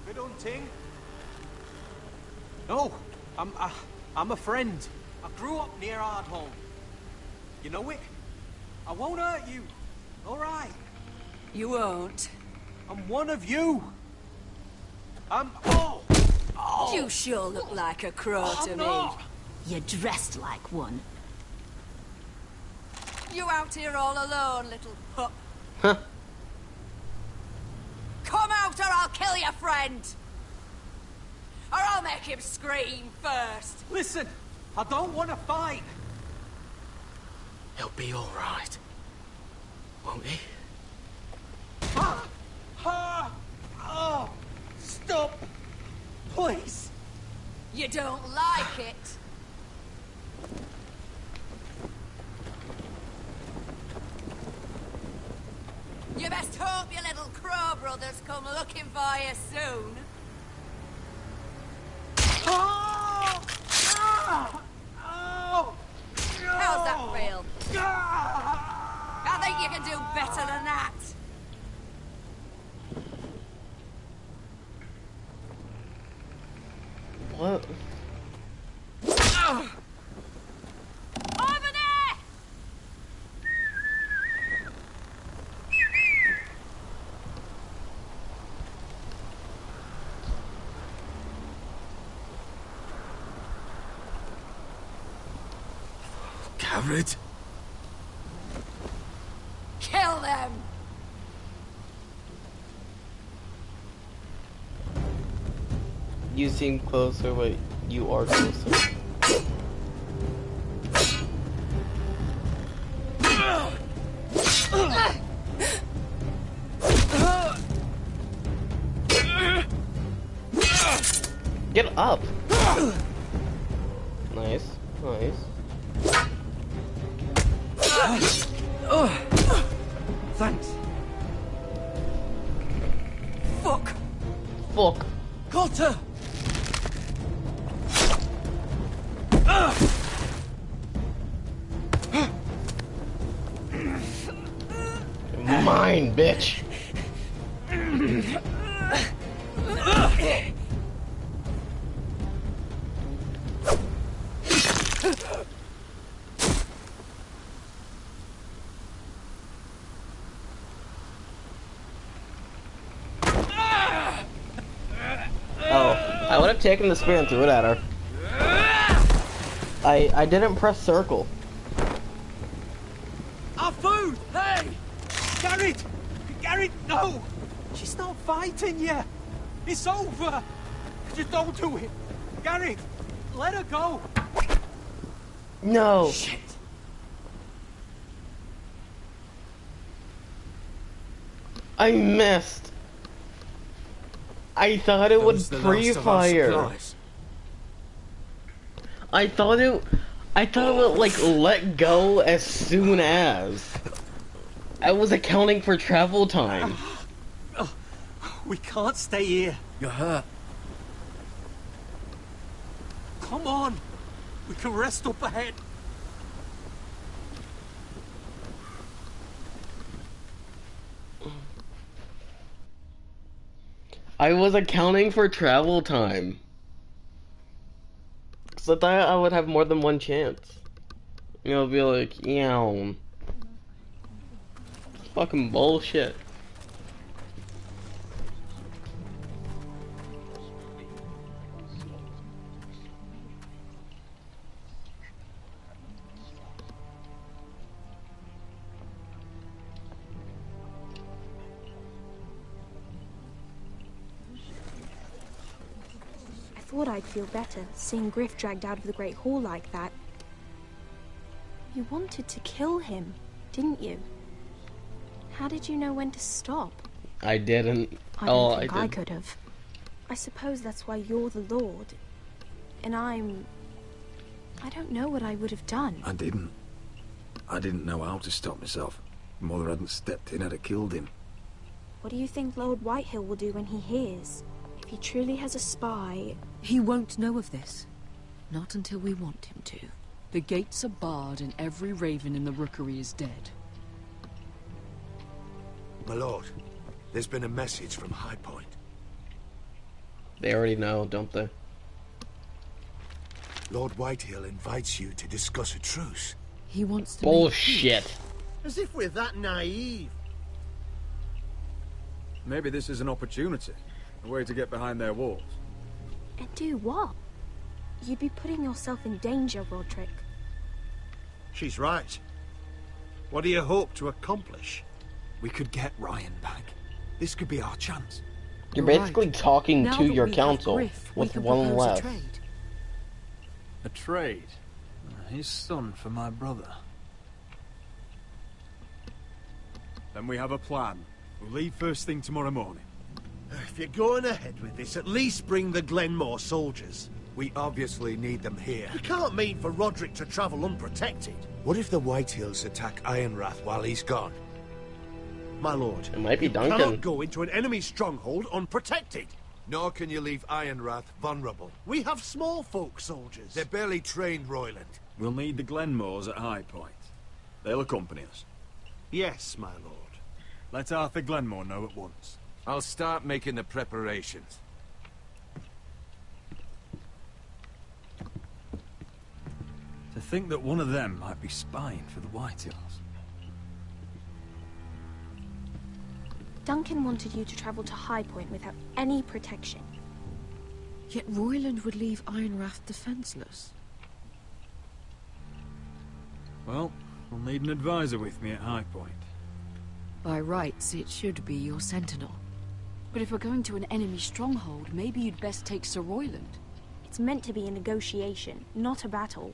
Good hunting? No, I'm a friend. I grew up near Ardhorn. You know it? I won't hurt you. Alright. You won't. I'm one of you. Oh! You sure look like a crow to me. You're dressed like one. You out here all alone, little pup. Huh. Come out or I'll kill your friend. Or I'll make him scream first. Listen, I don't want to fight. He'll be alright. Won't he? Oh, stop! Please! You don't like it? You best hope your little crow brothers come looking for you soon. Oh! Oh! How's that feel? I think you can do better than that. What? Over there! Garrett? Kill them! You seem closer, but you are closer. Get up! Nice, nice. Thanks. Fuck! Fuck! Got her! Mine, bitch! Oh, I would have taken the spear and threw it at her. I didn't press circle. Our food! Hey! Garrett! Garrett, no! She's not fighting yet! It's over! Just don't do it! Garrett! Let her go! No! Shit! I missed! I thought it would pre-fire. I thought it would like let go as soon as. I was accounting for travel time. We can't stay here. You're hurt. Come on! We can rest up ahead. I was accounting for travel time. So I thought I would have more than one chance. You know, be like, yeah. Fucking bullshit. I thought I'd feel better, seeing Griff dragged out of the Great Hall like that. You wanted to kill him, didn't you? How did you know when to stop? I didn't. I don't think I could have. I suppose that's why you're the Lord. And I don't know what I would have done. I didn't. I didn't know how to stop myself. Mother hadn't stepped in, I'd have killed him. What do you think Lord Whitehill will do when he hears? If he truly has a spy... He won't know of this. Not until we want him to. The gates are barred and every raven in the rookery is dead. My lord, there's been a message from High Point. They already know, don't they? Lord Whitehill invites you to discuss a truce. He wants to Bullshit. As if we're that naive. Maybe this is an opportunity. A way to get behind their walls. And do what? You'd be putting yourself in danger, Roderick. She's right. What do you hope to accomplish? We could get Ryan back. This could be our chance. You're basically talking Now to that your we have council Griff, we with can one propose a less. trade. A trade? His son for my brother. Then we have a plan. We'll leave first thing tomorrow morning. If you're going ahead with this, at least bring the Glenmore soldiers. We obviously need them here. You can't mean for Roderick to travel unprotected. What if the Whitehills attack Ironrath while he's gone? My lord, it might be Duncan. You cannot go into an enemy stronghold unprotected. Nor can you leave Ironrath vulnerable. We have small folk soldiers. They're barely trained, Royland. We'll need the Glenmores at High Point. They'll accompany us. Yes, my lord. Let Arthur Glenmore know at once. I'll start making the preparations. To think that one of them might be spying for the Whitehills. Duncan wanted you to travel to High Point without any protection. Yet Royland would leave Ironrath defenseless. Well, I'll need an advisor with me at High Point. By rights, it should be your sentinel. But if we're going to an enemy stronghold, maybe you'd best take Sir Royland. It's meant to be a negotiation, not a battle.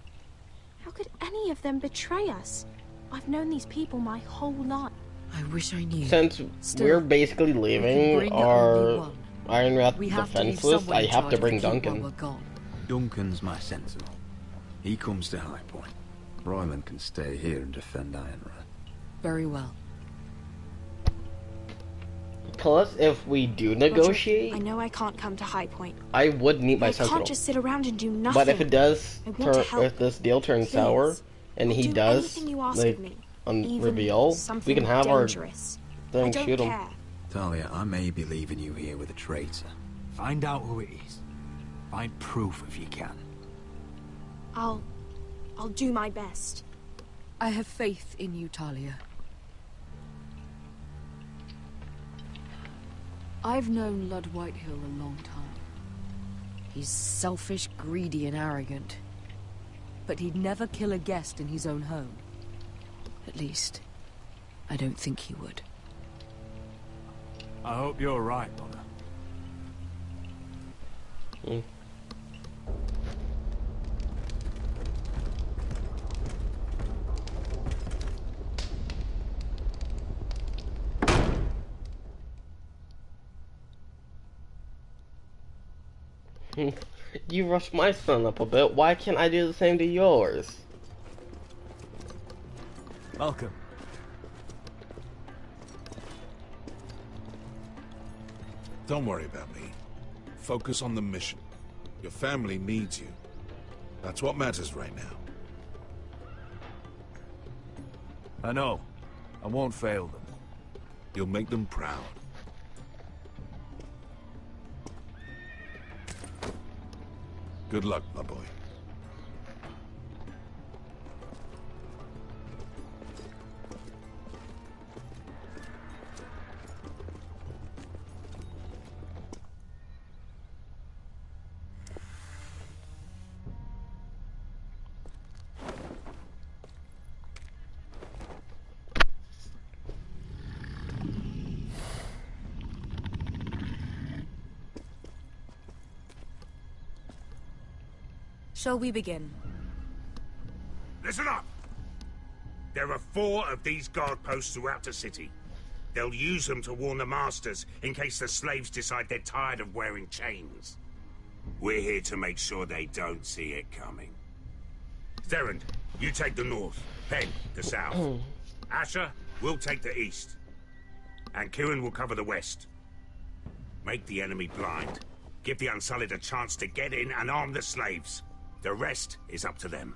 How could any of them betray us? I've known these people my whole life. I wish I knew. Since we're basically leaving our Ironrath defenseless, I have to bring Duncan. Duncan's my sentinel. He comes to High Point. Royland can stay here and defend Ironrath. Very well. Plus, if we do negotiate, I know I can't come to High Point. I would meet my sentinel. I can't just sit around and do nothing. But if it does if this deal turns sour, and he does, like, reveal, we can have our thing shoot him. Talia, I may be leaving you here with a traitor. Find out who it is. Find proof if you can. I'll do my best. I have faith in you, Talia. I've known Lud Whitehill a long time. He's selfish, greedy, and arrogant. But he'd never kill a guest in his own home. At least, I don't think he would. I hope you're right, Mother. You rushed my son up a bit. Why can't I do the same to yours? Welcome. Don't worry about me. Focus on the mission. Your family needs you. That's what matters right now. I know. I won't fail them. You'll make them proud. Good luck, my boy. Shall we begin? Listen up! There are 4 of these guard posts throughout the city. They'll use them to warn the masters in case the slaves decide they're tired of wearing chains. We're here to make sure they don't see it coming. Therend, you take the north. Penn, the south. Asher, we'll take the east. And Kieran will cover the west. Make the enemy blind. Give the Unsullied a chance to get in and arm the slaves. The rest is up to them.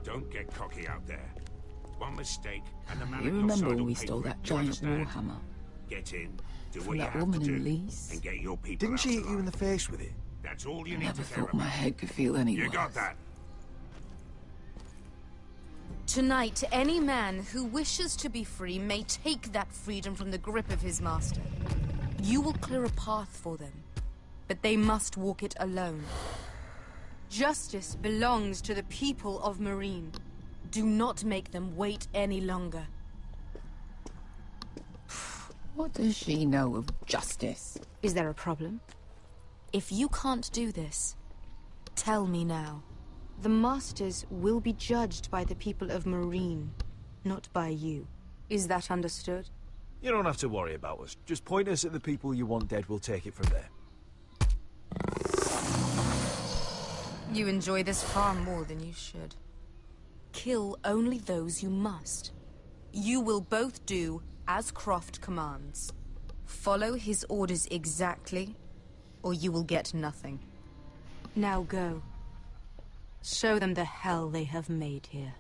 Don't get cocky out there. One mistake and the man You remember when we stole that giant warhammer? Get in, do From what you that have woman to in do, Lee's? and get your people Didn't out she hit you alive. in the face with it? That's all you I need never to care thought my about. head could feel any You worse. got that? Tonight, any man who wishes to be free may take that freedom from the grip of his master. You will clear a path for them, but they must walk it alone. Justice belongs to the people of Marine. Do not make them wait any longer. What does she know of justice? Is there a problem? If you can't do this, tell me now. The Masters will be judged by the people of Marine, not by you. Is that understood? You don't have to worry about us. Just point us at the people you want dead, we'll take it from there. You enjoy this far more than you should. Kill only those you must. You will both do as Croft commands. Follow his orders exactly, or you will get nothing. Now go. Show them the hell they have made here.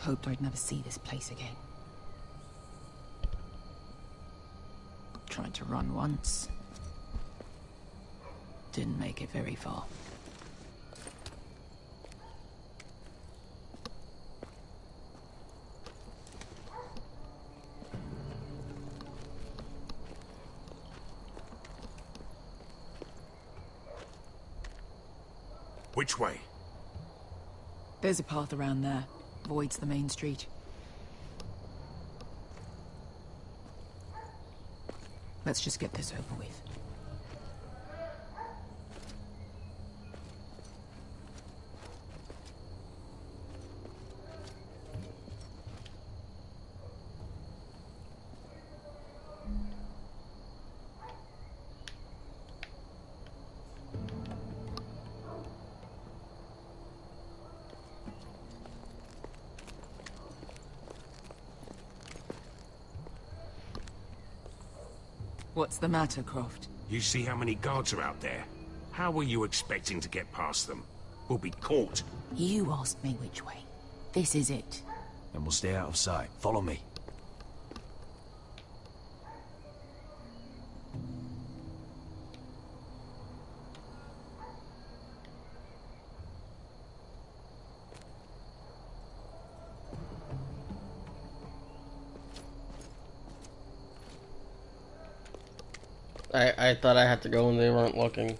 Hoped I'd never see this place again. Tried to run once. Didn't make it very far. Which way? There's a path around there. Voids the main street. Let's just get this over with. What's the matter, Croft? You see how many guards are out there? How were you expecting to get past them? We'll be caught. You asked me which way. This is it. Then we'll stay out of sight. Follow me. I thought I had to go when they weren't looking.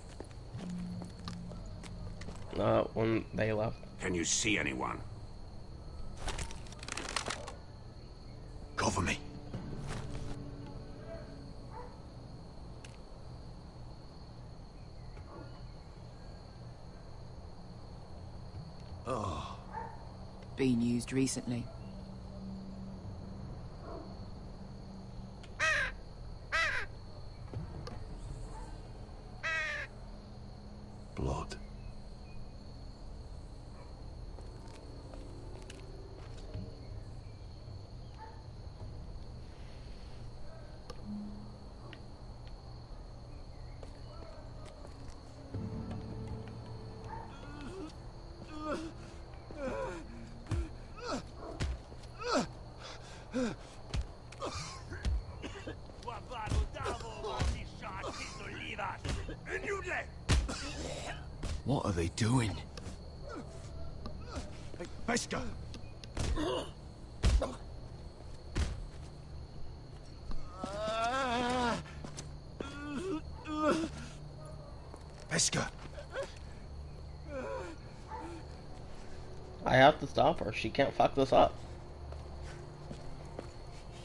Not when they left. Can you see anyone? Cover me. Oh. Been used recently. Blood. What are they doing? Hey, Pesca! Pesca! I have to stop her. She can't fuck this up.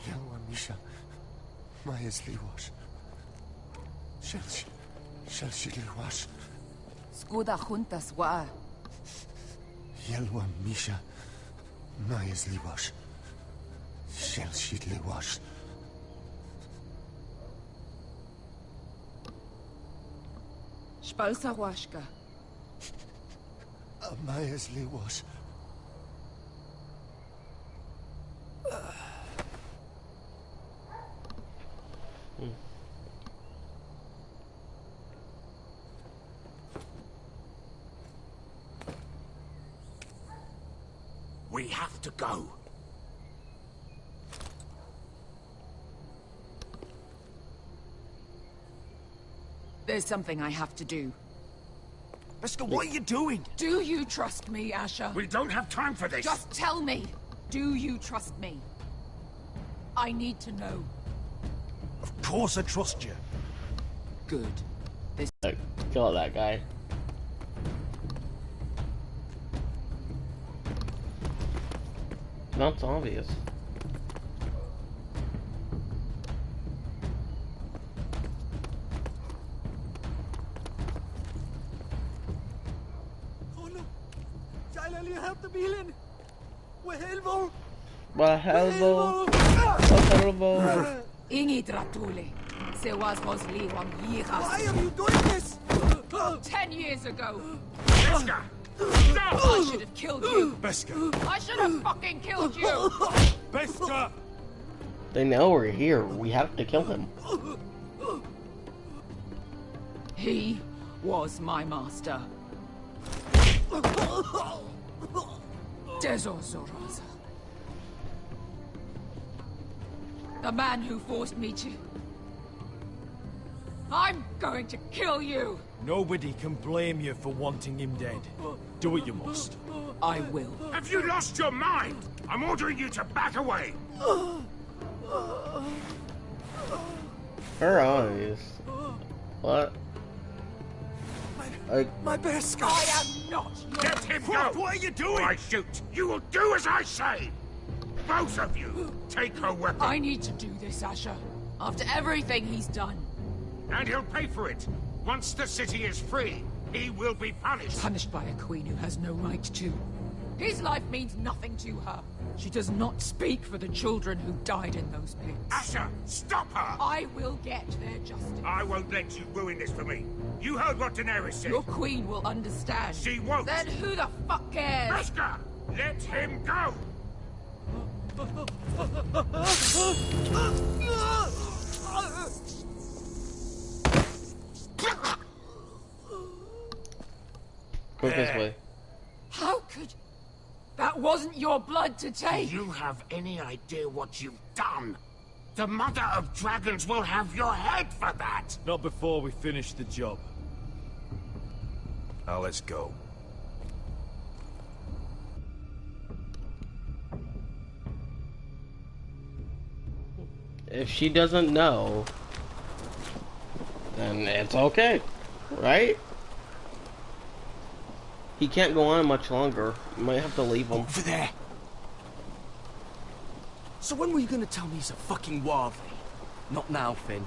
Yelwa Misha, Maya's Liwash. Shall she Liwash? Skuda juntas wa. Yelwa Misha, Maya's Liwash. Shall she Liwash? Spalsa washka. Maya's Liwash. We have to go. There's something I have to do. Pesca, what are you doing? Do you trust me, Asher? We don't have time for this. Just tell me. Do you trust me? I need to know. Of course I trust you. Good. This... Kill that guy. That's obvious. Oh no! Kjell, you help the Milen! Wehelvo! Wehelvo! Wehelvo! Ingi Dratuli. Se was liwam yiras. Why are you doing this? 10 years ago. Beska! I should have killed you. Beska! I should have fucking killed you. Beska! They know we're here. We have to kill him. He was my master. Dezor Zoraza. The man who forced me to... I'm going to kill you! Nobody can blame you for wanting him dead. Do what you must. I will. Have you lost your mind? I'm ordering you to back away! Her eyes. What? My Beska! I am not your... Let him go! What are you doing? Or I shoot! You will do as I say! Both of you, take her weapon. I need to do this, Asher. After everything he's done. And he'll pay for it. Once the city is free, he will be punished. Punished by a queen who has no right to. His life means nothing to her. She does not speak for the children who died in those pits. Asher, stop her! I will get their justice. I won't let you ruin this for me. You heard what Daenerys said. Your queen will understand. She won't. Then who the fuck cares? Beska, let him go! Go this way. How could... That wasn't your blood to take! Do you have any idea what you've done? The Mother of Dragons will have your head for that! Not before we finish the job. Now let's go. If she doesn't know, then it's okay, right? He can't go on much longer. You might have to leave him. Over there. So when were you gonna tell me he's a fucking Warvey? Not now, Finn.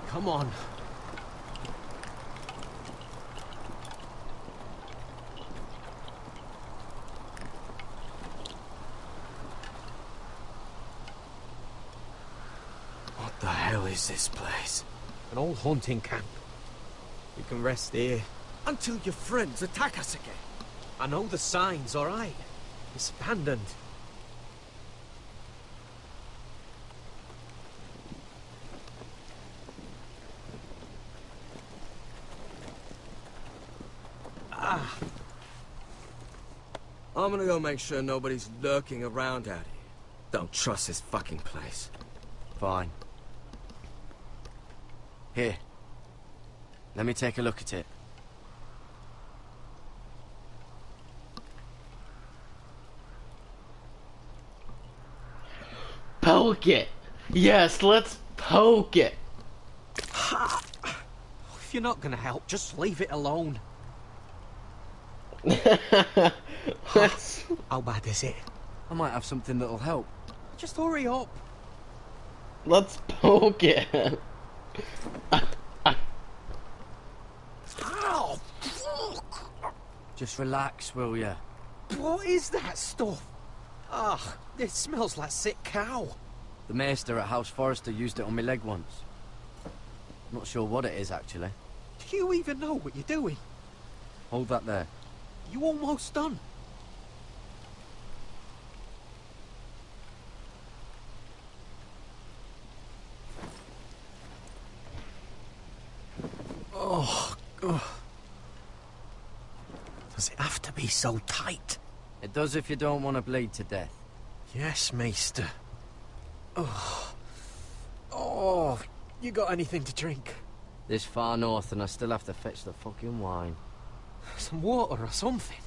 Come on. What the hell is this place? An old hunting camp. We can rest here. Until your friends attack us again. I know the signs, alright? It's abandoned. I'm gonna go make sure nobody's lurking around out here. Don't trust this fucking place. Fine. Here. Let me take a look at it. Poke it! Yes, let's poke it! If you're not gonna help, just leave it alone. How bad is it? I might have something that'll help. Just hurry up. Let's poke it! Ow! Fuck! Just relax, will ya? What is that stuff? Ugh, it smells like sick cow. The maester at House Forrester used it on my leg once. Not sure what it is, actually. Do you even know what you're doing? Hold that there. You almost done. Oh, ugh. Does it have to be so tight? It does if you don't want to bleed to death. Yes, Maester. Oh. Oh, you got anything to drink? This far north and I still have to fetch the fucking wine. Some water or something.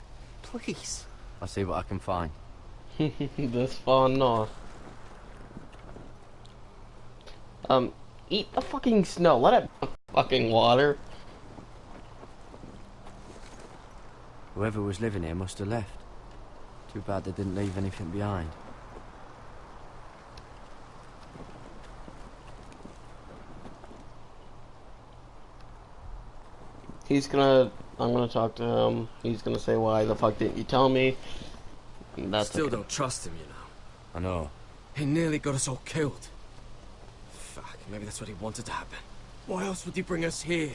Please. I'll see what I can find. This far north. Eat the fucking snow. Let it fucking water. Whoever was living here must have left. Too bad they didn't leave anything behind. I'm gonna talk to him. He's gonna say, why the fuck didn't you tell me? That's Still okay. don't trust him, you know. I know. He nearly got us all killed. Fuck, maybe that's what he wanted to happen. Why else would he bring us here?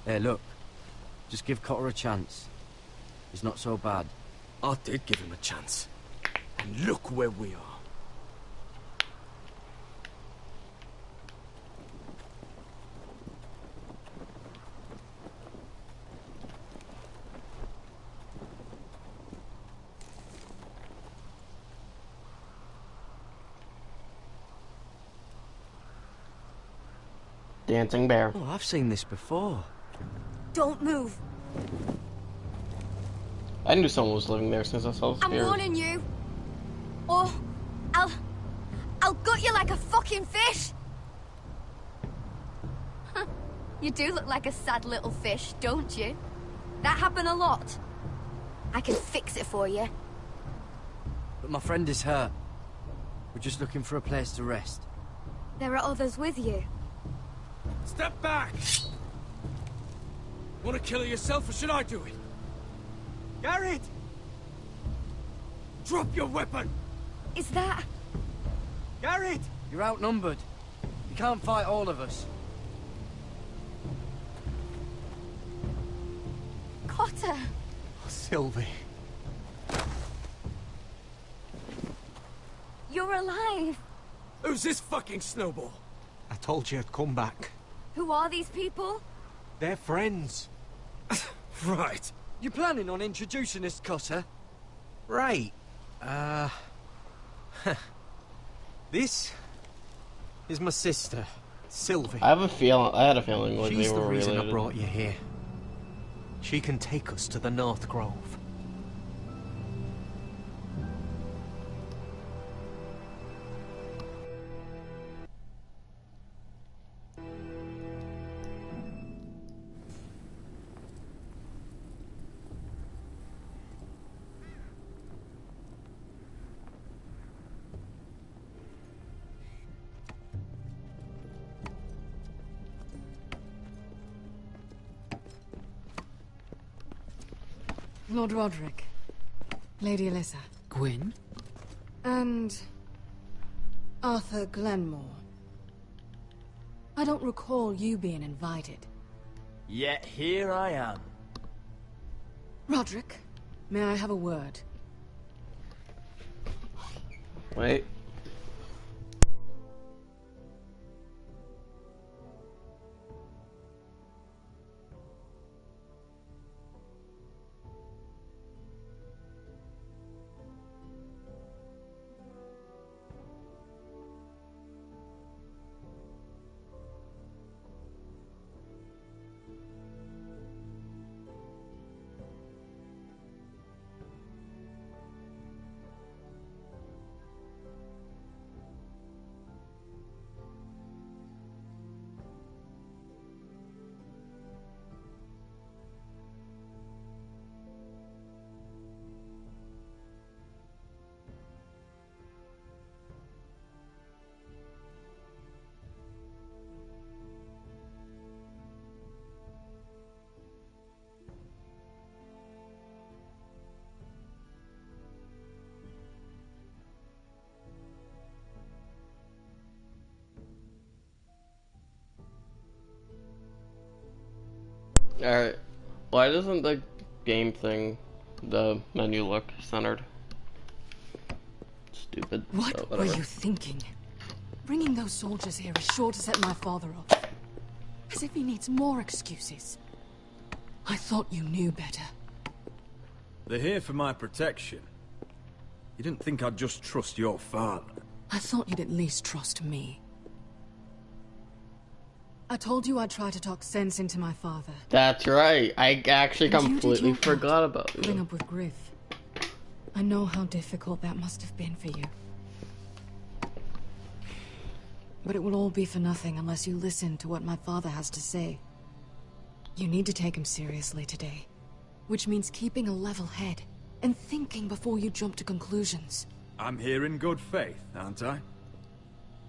Hey, look. Just give Cotter a chance. He's not so bad. I did give him a chance. And look where we are. Dancing bear. Oh, I've seen this before. Don't move. I knew someone was living there since I saw the I'm spirit. warning you. Or I'll gut you like a fucking fish. You do look like a sad little fish, don't you? That happen a lot. I can fix it for you. But my friend is hurt. We're just looking for a place to rest. There are others with you. Step back! Want to kill her yourself, or should I do it? Garrett! Drop your weapon! Is that... Garrett! You're outnumbered. You can't fight all of us. Cotter? Sylvie. You're alive. Who's this fucking snowball? I told you I'd come back. Who are these people? They're friends. Right. You planning on introducing us, Cotter? Right. This is my sister, Sylvie. I had a feeling like She's they the were reason related. I brought you here. She can take us to the North Grove. Lord Roderick. Lady Alyssa. Gwyn? And... Arthur Glenmore. I don't recall you being invited. Yet here I am. Roderick, may I have a word? Wait. Alright. Why doesn't the game thing, the menu look centered? Stupid. What but were whatever. you thinking? Bringing those soldiers here is sure to set my father off. As if he needs more excuses. I thought you knew better. They're here for my protection. You didn't think I'd just trust your father? I thought you'd at least trust me. I told you I'd try to talk sense into my father. That's right. I actually And you did completely your part, forgot about putting you. up with Griff. I know how difficult that must have been for you. But it will all be for nothing unless you listen to what my father has to say. You need to take him seriously today. Which means keeping a level head and thinking before you jump to conclusions. I'm here in good faith, aren't I?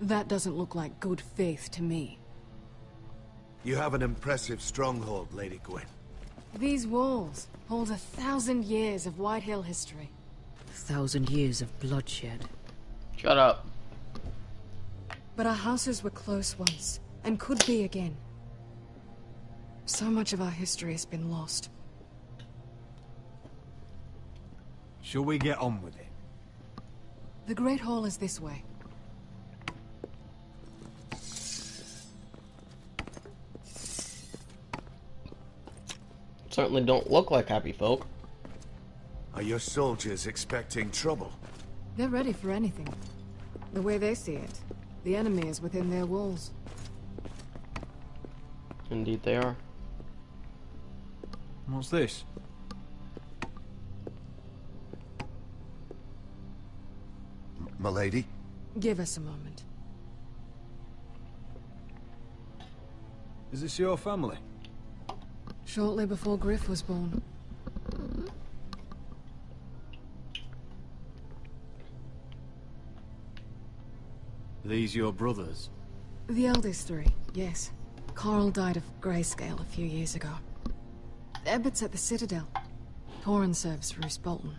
That doesn't look like good faith to me. You have an impressive stronghold, Lady Gwyn. These walls hold 1,000 years of White Hill history. 1,000 years of bloodshed. Shut up. But our houses were close once, and could be again. So much of our history has been lost. Shall we get on with it? The Great Hall is this way. Certainly don't look like happy folk. Are your soldiers expecting trouble? They're ready for anything. The way they see it, the enemy is within their walls. Indeed they are. What's this? Milady? Give us a moment. Is this your family? Shortly before Griff was born. These your brothers? The eldest three, yes. Carl died of grayscale a few years ago. Ebbett's at the Citadel. Torrin serves Roose Bolton.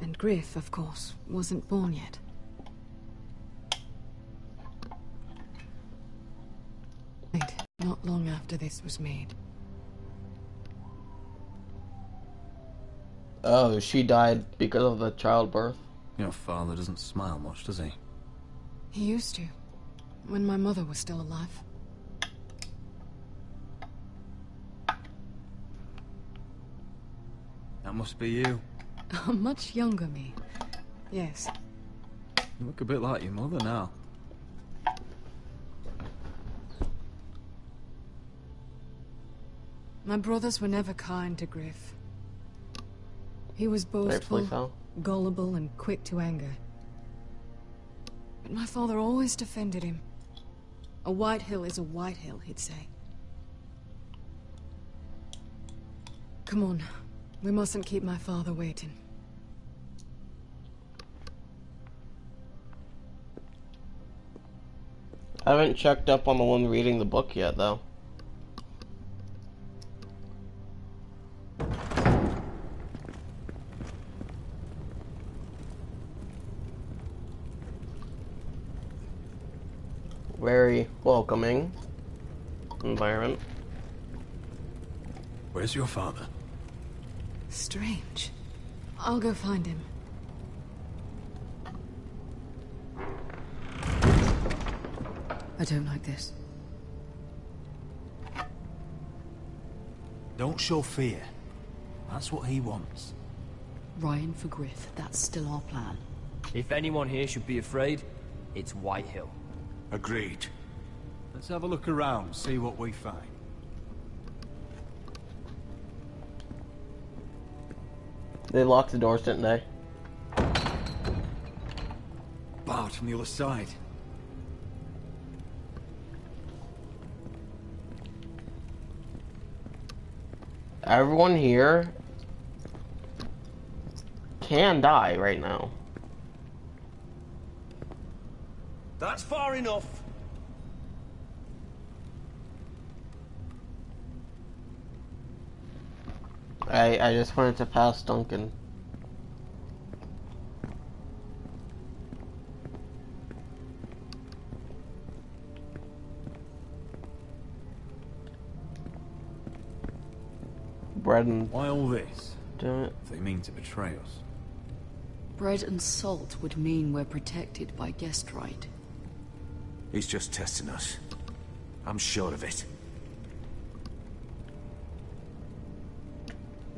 And Griff, of course, wasn't born yet. Not long after this was made. Oh, she died because of the childbirth. Your father doesn't smile much, does he? He used to, when my mother was still alive. That must be you. A much younger me. Yes. You look a bit like your mother now. My brothers were never kind to Griff. He was boastful, so. gullible, and quick to anger. But my father always defended him. A White Hill is a White Hill, he'd say. Come on. We mustn't keep my father waiting. I haven't checked up on the one reading the book yet, though. Very welcoming environment. Where's your father? Strange. I'll go find him. I don't like this. Don't show fear. That's what he wants. Ryan for Griff, that's still our plan. If anyone here should be afraid, it's White Hill. Agreed. Let's have a look around, see what we find. They locked the doors, didn't they? Barred from the other side. Everyone here can die right now. That's far enough. I just wanted to pass Duncan. Bread and... Why all this? Damn it. They mean to betray us. Bread and salt would mean we're protected by guest right. He's just testing us. I'm sure of it.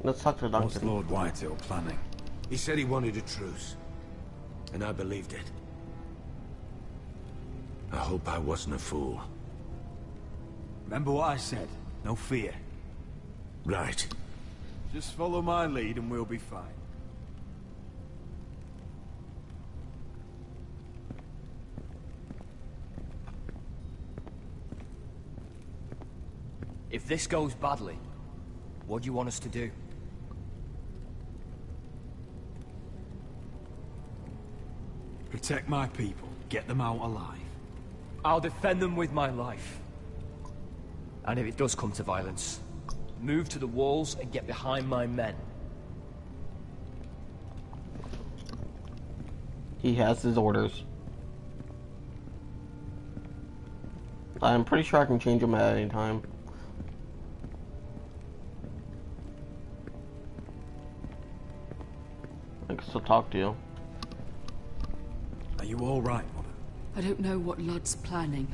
Let's talk to Duncan. What's Lord Whitehill planning? He said he wanted a truce. And I believed it. I hope I wasn't a fool. Remember what I said. No fear. Right. Just follow my lead and we'll be fine. If this goes badly, what do you want us to do? Protect my people. Get them out alive. I'll defend them with my life. And if it does come to violence, move to the walls and get behind my men. He has his orders. I'm pretty sure I can change them at any time. I can still talk to you. Are you all right, Mother? I don't know what Ludd's planning,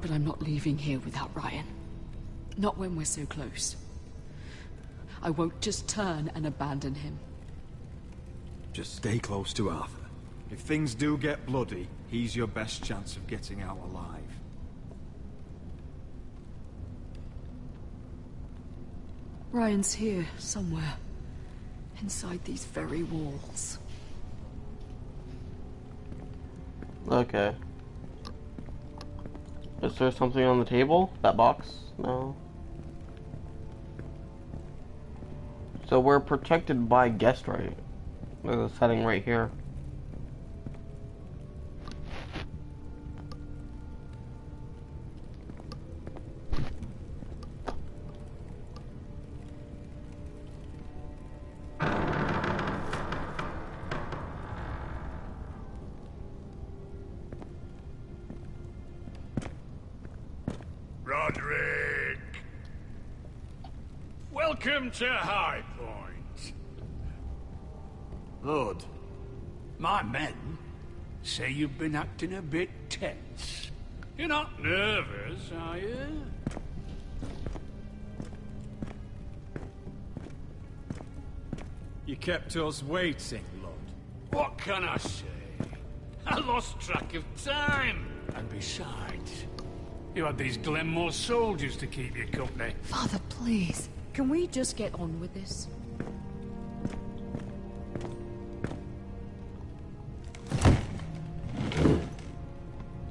but I'm not leaving here without Ryan. Not when we're so close. I won't just turn and abandon him. Just stay close to Arthur. If things do get bloody, he's your best chance of getting out alive. Ryan's here, somewhere. Inside these very walls. Okay. Is there something on the table? That box? No. So we're protected by guest right. There's a setting right here. Roderick! Welcome to High Point. Lord, my men say you've been acting a bit tense. You're not nervous, are you? You kept us waiting, Lord. What can I say? I lost track of time. And besides, you had these Glenmore soldiers to keep you company. Father, please. Can we just get on with this?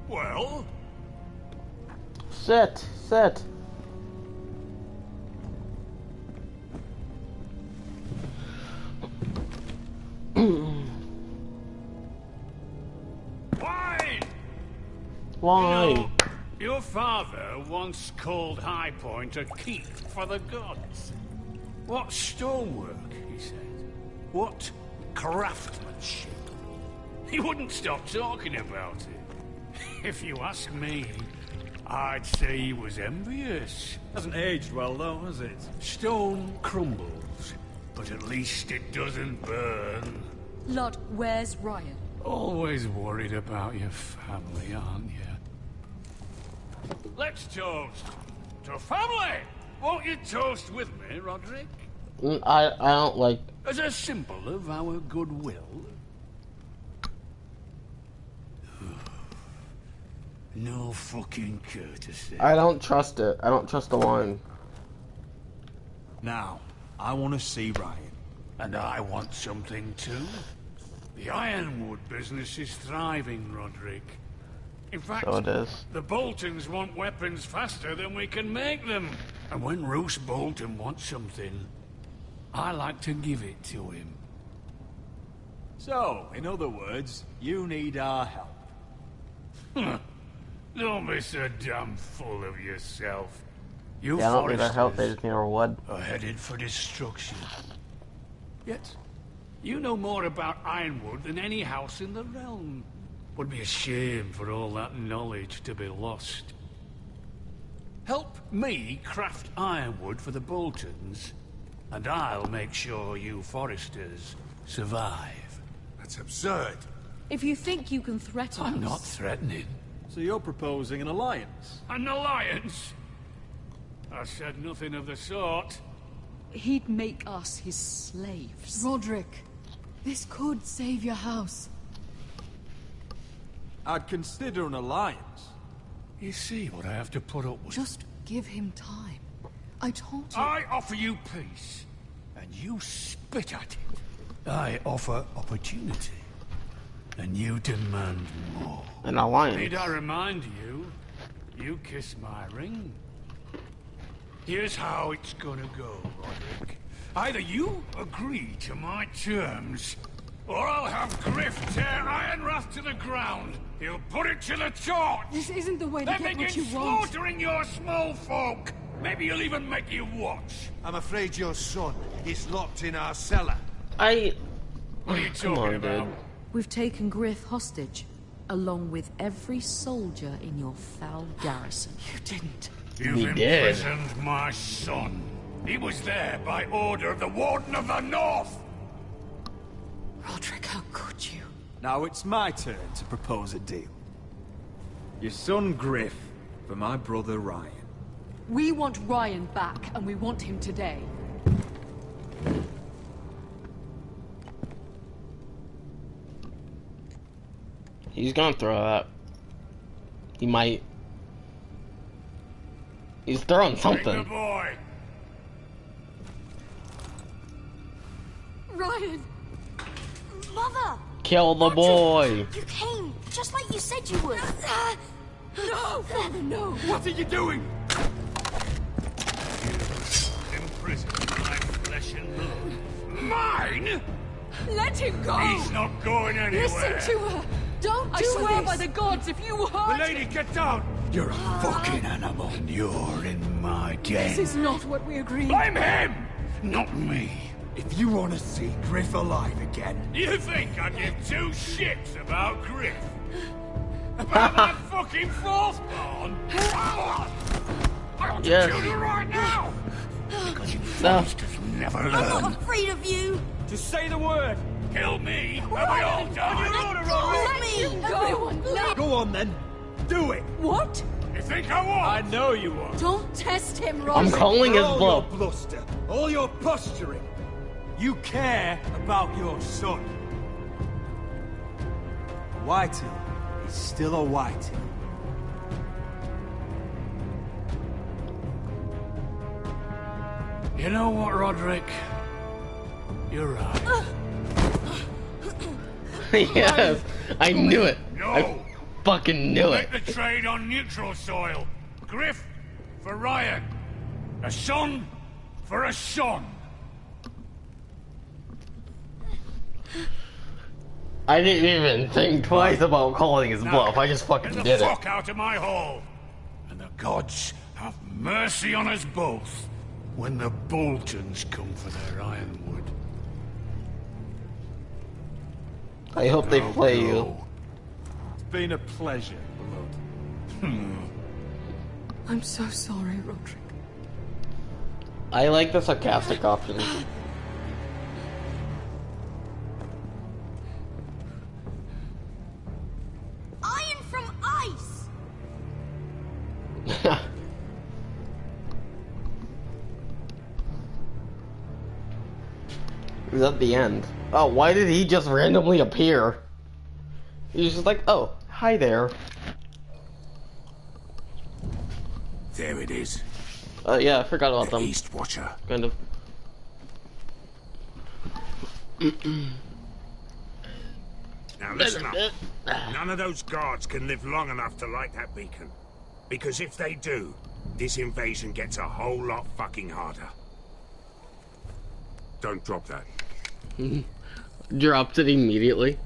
Well? Sit. Why? You know, your father once called High Point a keep for the gods. What stonework, he said. What craftsmanship. He wouldn't stop talking about it. If you ask me, I'd say he was envious. Hasn't aged well, though, has it? Stone crumbles, but at least it doesn't burn. Ludd, where's Ryan? Always worried about your family, aren't you? Let's toast to family! Won't you toast with me, Roderick? I don't like... As a symbol of our goodwill. No fucking courtesy. I don't trust it. I don't trust the wine. Now, I want to see Ryan. And I want something too. The ironwood business is thriving, Roderick. In fact, So it is. the Boltons want weapons faster than we can make them. And when Roose Bolton wants something, I like to give it to him. So, in other words, you need our help. Don't be so damn full of yourself. You Yeah, I don't need our help. They foresters just need our wood. are headed for destruction. Yet, you know more about ironwood than any house in the realm. Would be a shame for all that knowledge to be lost. Help me craft ironwood for the Boltons, and I'll make sure you foresters survive. That's absurd. If you think you can threaten us... I'm not threatening. So you're proposing an alliance? An alliance? I said nothing of the sort. He'd make us his slaves. Roderick, this could save your house. I'd consider an alliance. You see what I have to put up with? Just give him time. I told you. I offer you peace, and you spit at it. I offer opportunity, and you demand more. An alliance. Need I remind you, you kiss my ring? Here's how it's gonna go, Roderick. Either you agree to my terms, or I'll have Griff tear Ironrath to the ground. He'll put it to the torch. This isn't the way to then get begin what you want. slaughtering your small folk. Maybe he'll even make you watch. I'm afraid your son is locked in our cellar. What are you Come talking on, about? dude. We've taken Griff hostage, along with every soldier in your foul garrison. You didn't. You've imprisoned my son. He was there by order of the Warden of the North. Roderick, how could you? Now it's my turn to propose a deal. Your son Griff for my brother Ryan. We want Ryan back, and we want him today. He's gonna throw that. He might. He's throwing something. Take the boy. Ryan! Mother! Kill the boy. You came, just like you said you would. No! Father, no! What are you doing? Imprison my flesh and blood. Mine? Let him go! He's not going anywhere. Listen to her! Don't do I swear by the gods, if you hurt... The lady, get down! You're a fucking animal, and you're in my den. This is not what we agreed. Blame him, not me. If you want to see Griff alive again... You think I give two shits about Griff? About my fucking fourthborn? I ought to kill you right now! Because you monsters never learn. I'm not afraid of you. Just say the word! Kill me, and we all die! Let me go. Go on then! Do it! What? You think I won't? I know you won't. Don't test him, I'm Roderick. calling his all bluff. your bluster, all your posturing. You care about your son. Whitehill is still a Whitehill. You know what, Roderick? You're right. Yes, I knew it. No. I fucking knew it. Make the trade on neutral soil. Griff for Ryan. A son for a son. I didn't even think twice about calling his bluff. I just fucking Get did the it. fuck out of my hall. And the gods have mercy on us both when the Boltons come for their ironwood. I hope they play you. go. It's been a pleasure, blood. I'm so sorry, Roderick. I like the sarcastic option. Iron from ice. It was at the end. Oh, why did he just randomly appear? He was just like, oh, hi there. There it is. Yeah, I forgot about them. East Watcher. Kind of. Now listen up. None of those guards can live long enough to light that beacon. Because if they do, this invasion gets a whole lot fucking harder. Don't drop that. Dropped it immediately.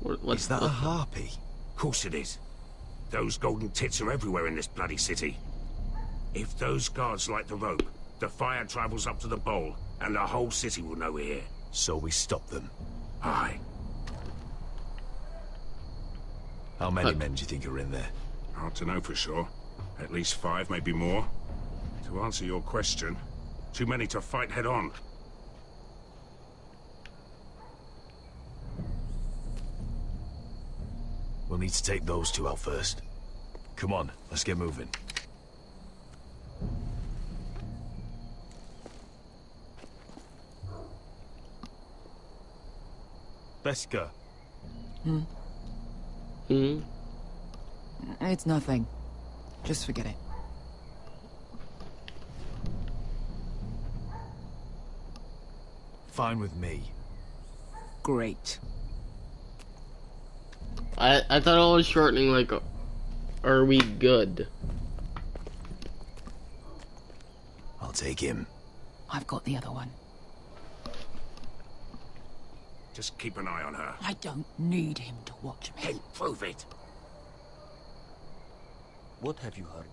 Is that a harpy? Of course it is. Those golden tits are everywhere in this bloody city. If those guards light the rope, the fire travels up to the bowl, and the whole city will know we're here. So we stop them. Aye. How many men do you think are in there? Hard to know for sure. At least 5, maybe more. To answer your question, too many to fight head on. We'll need to take those two out first. Come on, let's get moving. Beskar. It's nothing. Just forget it. Fine with me. Great. I thought I was shortening, like, are we good? I'll take him. I've got the other one. Just keep an eye on her. I don't need him to watch me. Then prove it. What have you heard?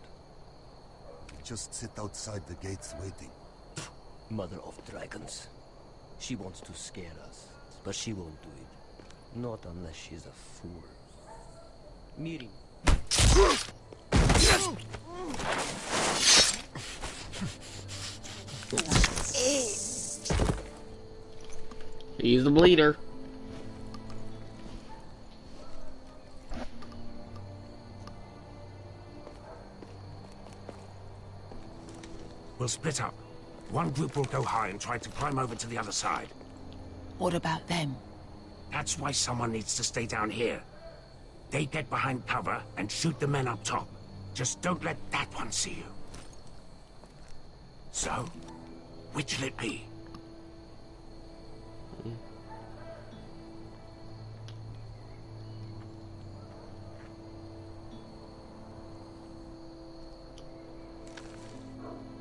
Just sit outside the gates waiting. Mother of dragons. She wants to scare us, but she won't do it. Not unless she's a fool. Miri. He's the bleeder. We'll split up. One group will go high and try to climb over to the other side. What about them? That's why someone needs to stay down here. They get behind cover and shoot the men up top. Just don't let that one see you. So, which'll it be?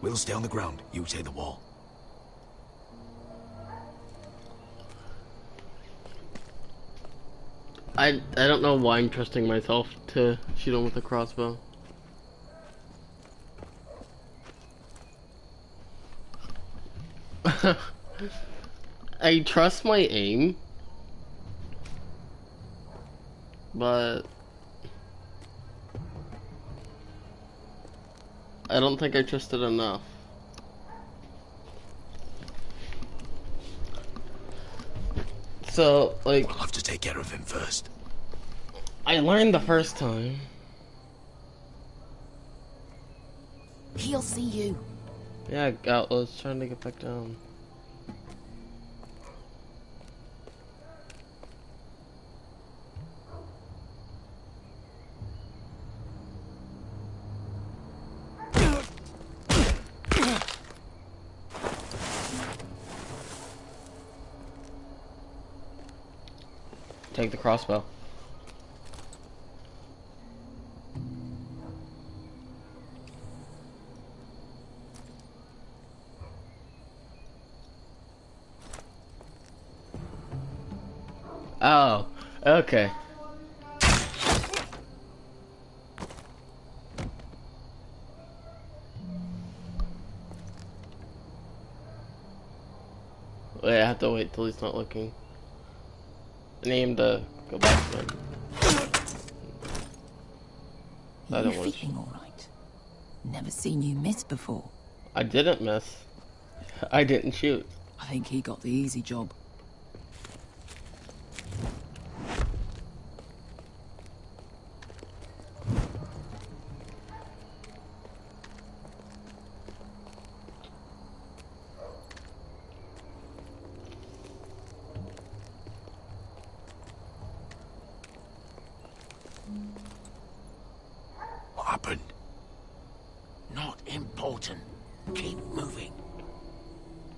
We'll stay on the ground. You take the wall. I don't know why I'm trusting myself to shoot him with a crossbow. I trust my aim, but I don't think I trust it enough. So, like, We'll have to take care of him first. I learned the first time. He'll see you. Yeah, Outlaws trying to get back down. Take the crossbow. Oh, okay. Wait, I have to wait till he's not looking. I need him to go back then. I don't want to. Feeling all right? Never seen you miss before. I didn't miss. I didn't shoot. I think he got the easy job. What happened? Not important. Keep moving.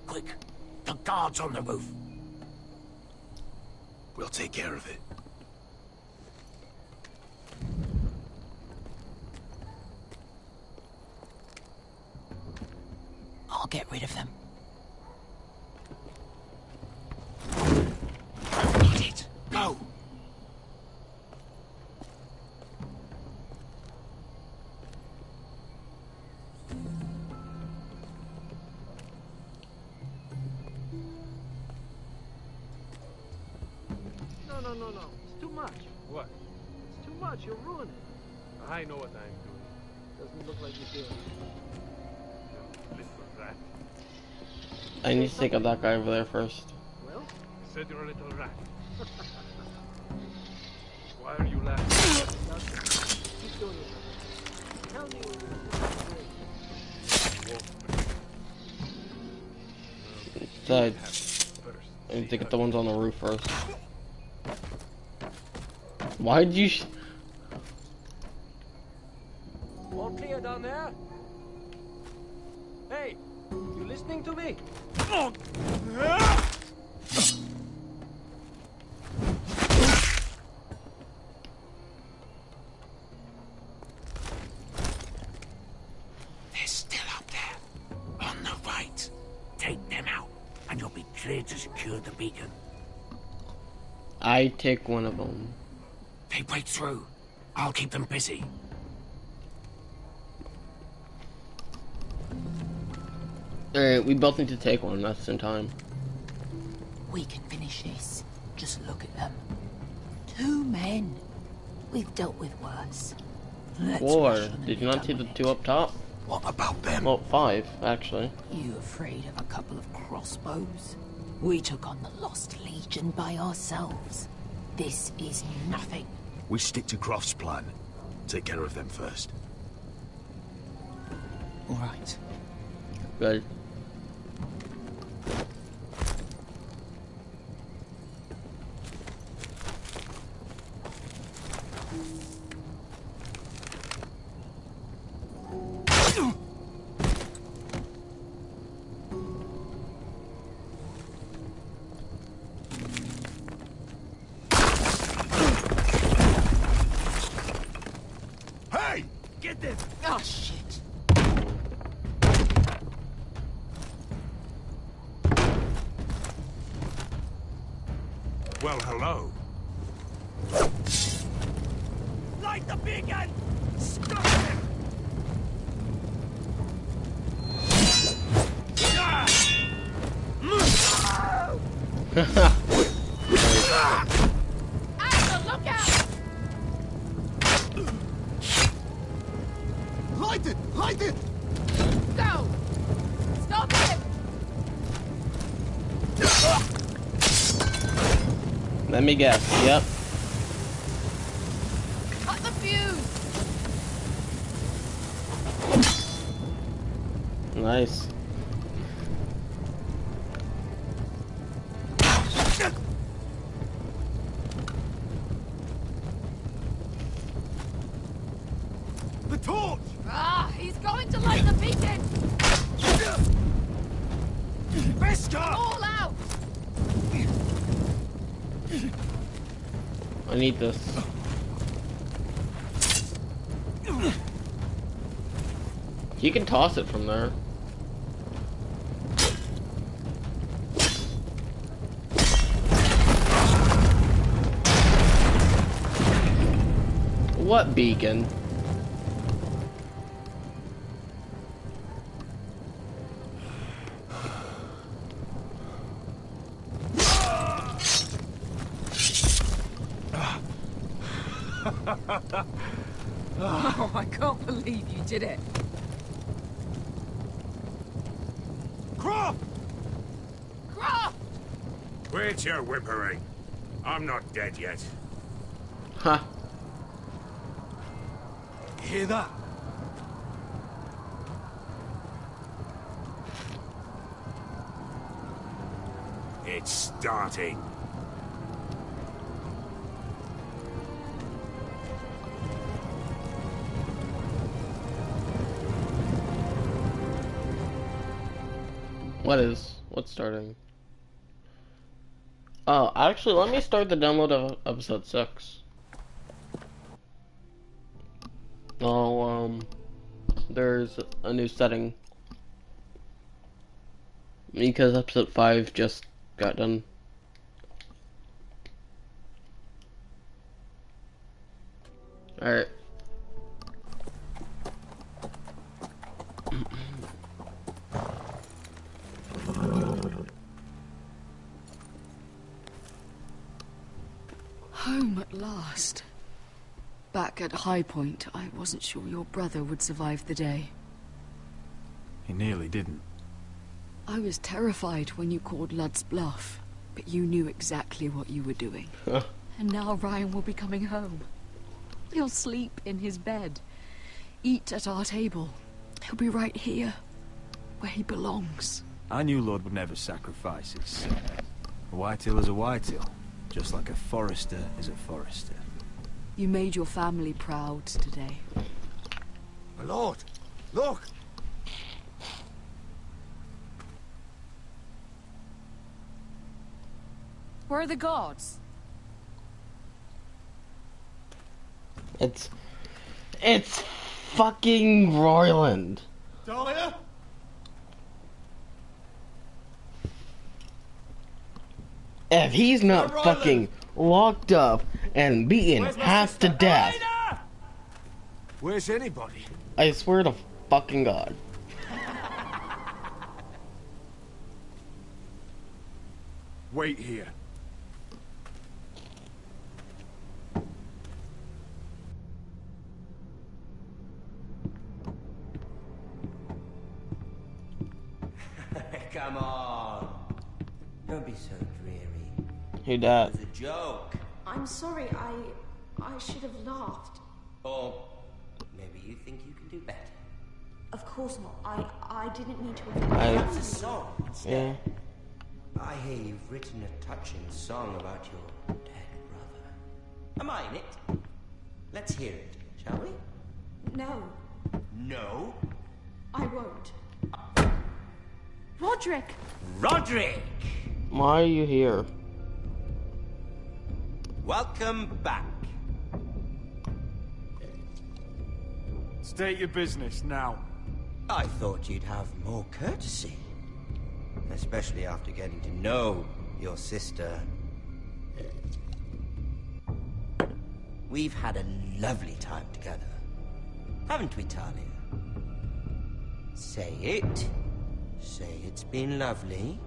Quick, the guards on the roof. We'll take care of it. I'll get rid of them. Got it. Go. No. It's too much. What? It's too much. You'll ruin it. I know what I'm doing. Doesn't look like you do. You little rat. I need to take out that guy over there first. Well? I said you're a little rat. Why are you laughing? Keep doing it. Tell me when Besides, I need to get the ones on the roof first. Why'd you clear down there? Hey, you listening to me? They're still up there. On the right. Take them out, and you'll be clear to secure the beacon. I take one of them. They break through. I'll keep them busy. Alright, we both need to take one. That's in time. We can finish this. Just look at them. 2 men. We've dealt with worse. Let's 4. rush on and Did be you not done see the with 2 up top? What about them? Well, 5, actually. You afraid of a couple of crossbows? We took on the Lost Legion by ourselves. This is nothing. We stick to Croft's plan. Take care of them first. All right. Good. Hey! Get them! Oh, shit. Well, hello. Light the beacon! Stop him! Axel, look out! Light it! Light it! Go! Stop him! Let me guess. Yep. Cut the fuse! Nice. The torch! Ah, he's going to light the beacon! Veska! All out! I need this. You can toss it from there. What beacon? Oh, I can't believe you did it. Croft! Croft! Quit your whimpering. I'm not dead yet. Huh. Hear that? It's starting. What's starting? Oh, actually, let me start the download of episode 6. Oh, there's a new setting. Because episode 5 just got done. Alright. Home at last. Back at High Point, I wasn't sure your brother would survive the day. He nearly didn't. I was terrified when you called Ludd's bluff, but you knew exactly what you were doing. And now Ryan will be coming home. He'll sleep in his bed, eat at our table. He'll be right here, where he belongs. I knew Lord would never sacrifice his... A whitetail is a whitetail, just like a forester is a forester. You made your family proud today. My lord, look! Where are the guards? It's fucking Royland. Dahlia? If he's not Royland? fucking locked up and beaten half to death, Where's anybody? I swear to fucking God. Wait here. Come on. Don't be so dreary. Who dat? It was a joke. I'm sorry, I should have laughed. Or maybe you think you can do better. Of course not. I didn't mean to That's a song instead. Yeah. I hear you've written a touching song about your dead brother. Am I in it? Let's hear it, shall we? No, No? I won't. Roderick! Roderick! Why are you here? Welcome back. State your business now. I thought you'd have more courtesy. Especially after getting to know your sister. We've had a lovely time together. Haven't we, Talia? Say it. Say it's been lovely.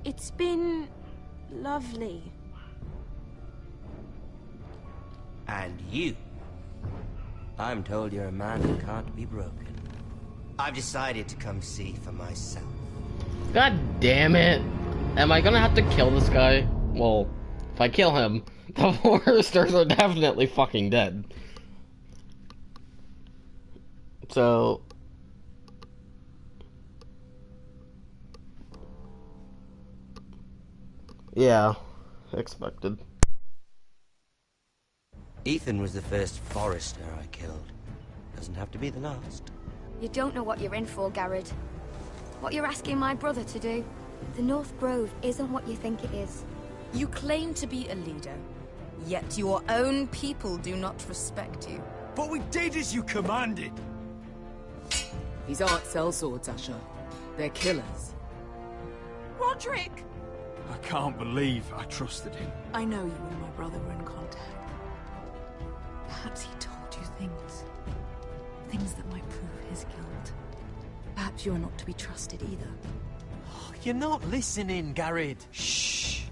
It's been lovely. And you. I'm told you're a man who can't be broken. I've decided to come see for myself. God damn it. Am I gonna have to kill this guy? Well, if I kill him, the Foresters are definitely fucking dead. So... yeah, expected. Ethan was the first Forester I killed. Doesn't have to be the last. You don't know what you're in for, Garrett. What you're asking my brother to do. The North Grove isn't what you think it is. You claim to be a leader, yet your own people do not respect you. But we did as you commanded. These aren't sellswords, Asher. They're killers. Roderick! I can't believe I trusted him. I know you and my brother were in contact. Perhaps he told you things. Things that might prove his guilt. Perhaps you're not to be trusted either. You're not listening, Garrett. Shh.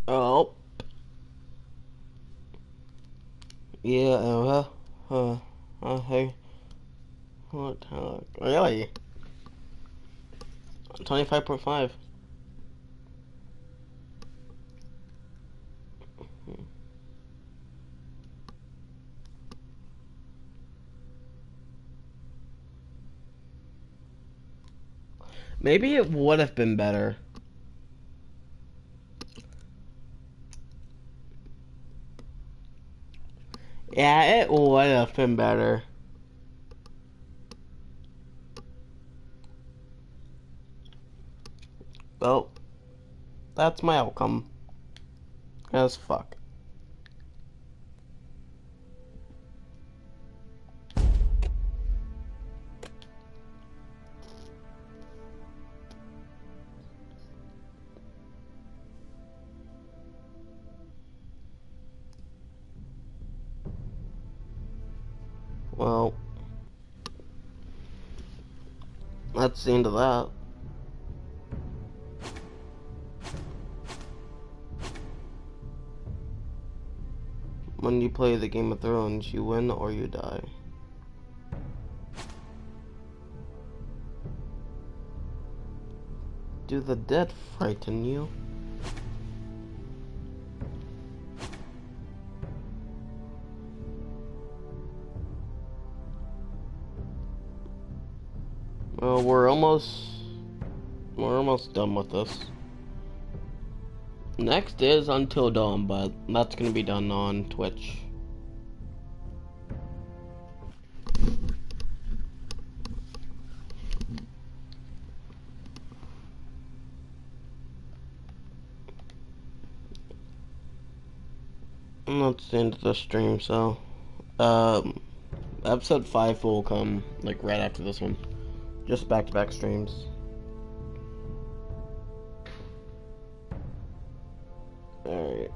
Oh. Yeah, hey. What, really? 25.5. Maybe it would have been better. Yeah, it would have been better. Well, that's my outcome. As fuck. Well, that's the end of that. When you play the Game of Thrones, you win or you die. Do the dead frighten you? Well, we're almost almost done with this. Next is Until Dawn, but that's gonna be done on Twitch. And that's the end of the stream, so episode 5 will come like right after this one. Just back-to-back streams. Alright.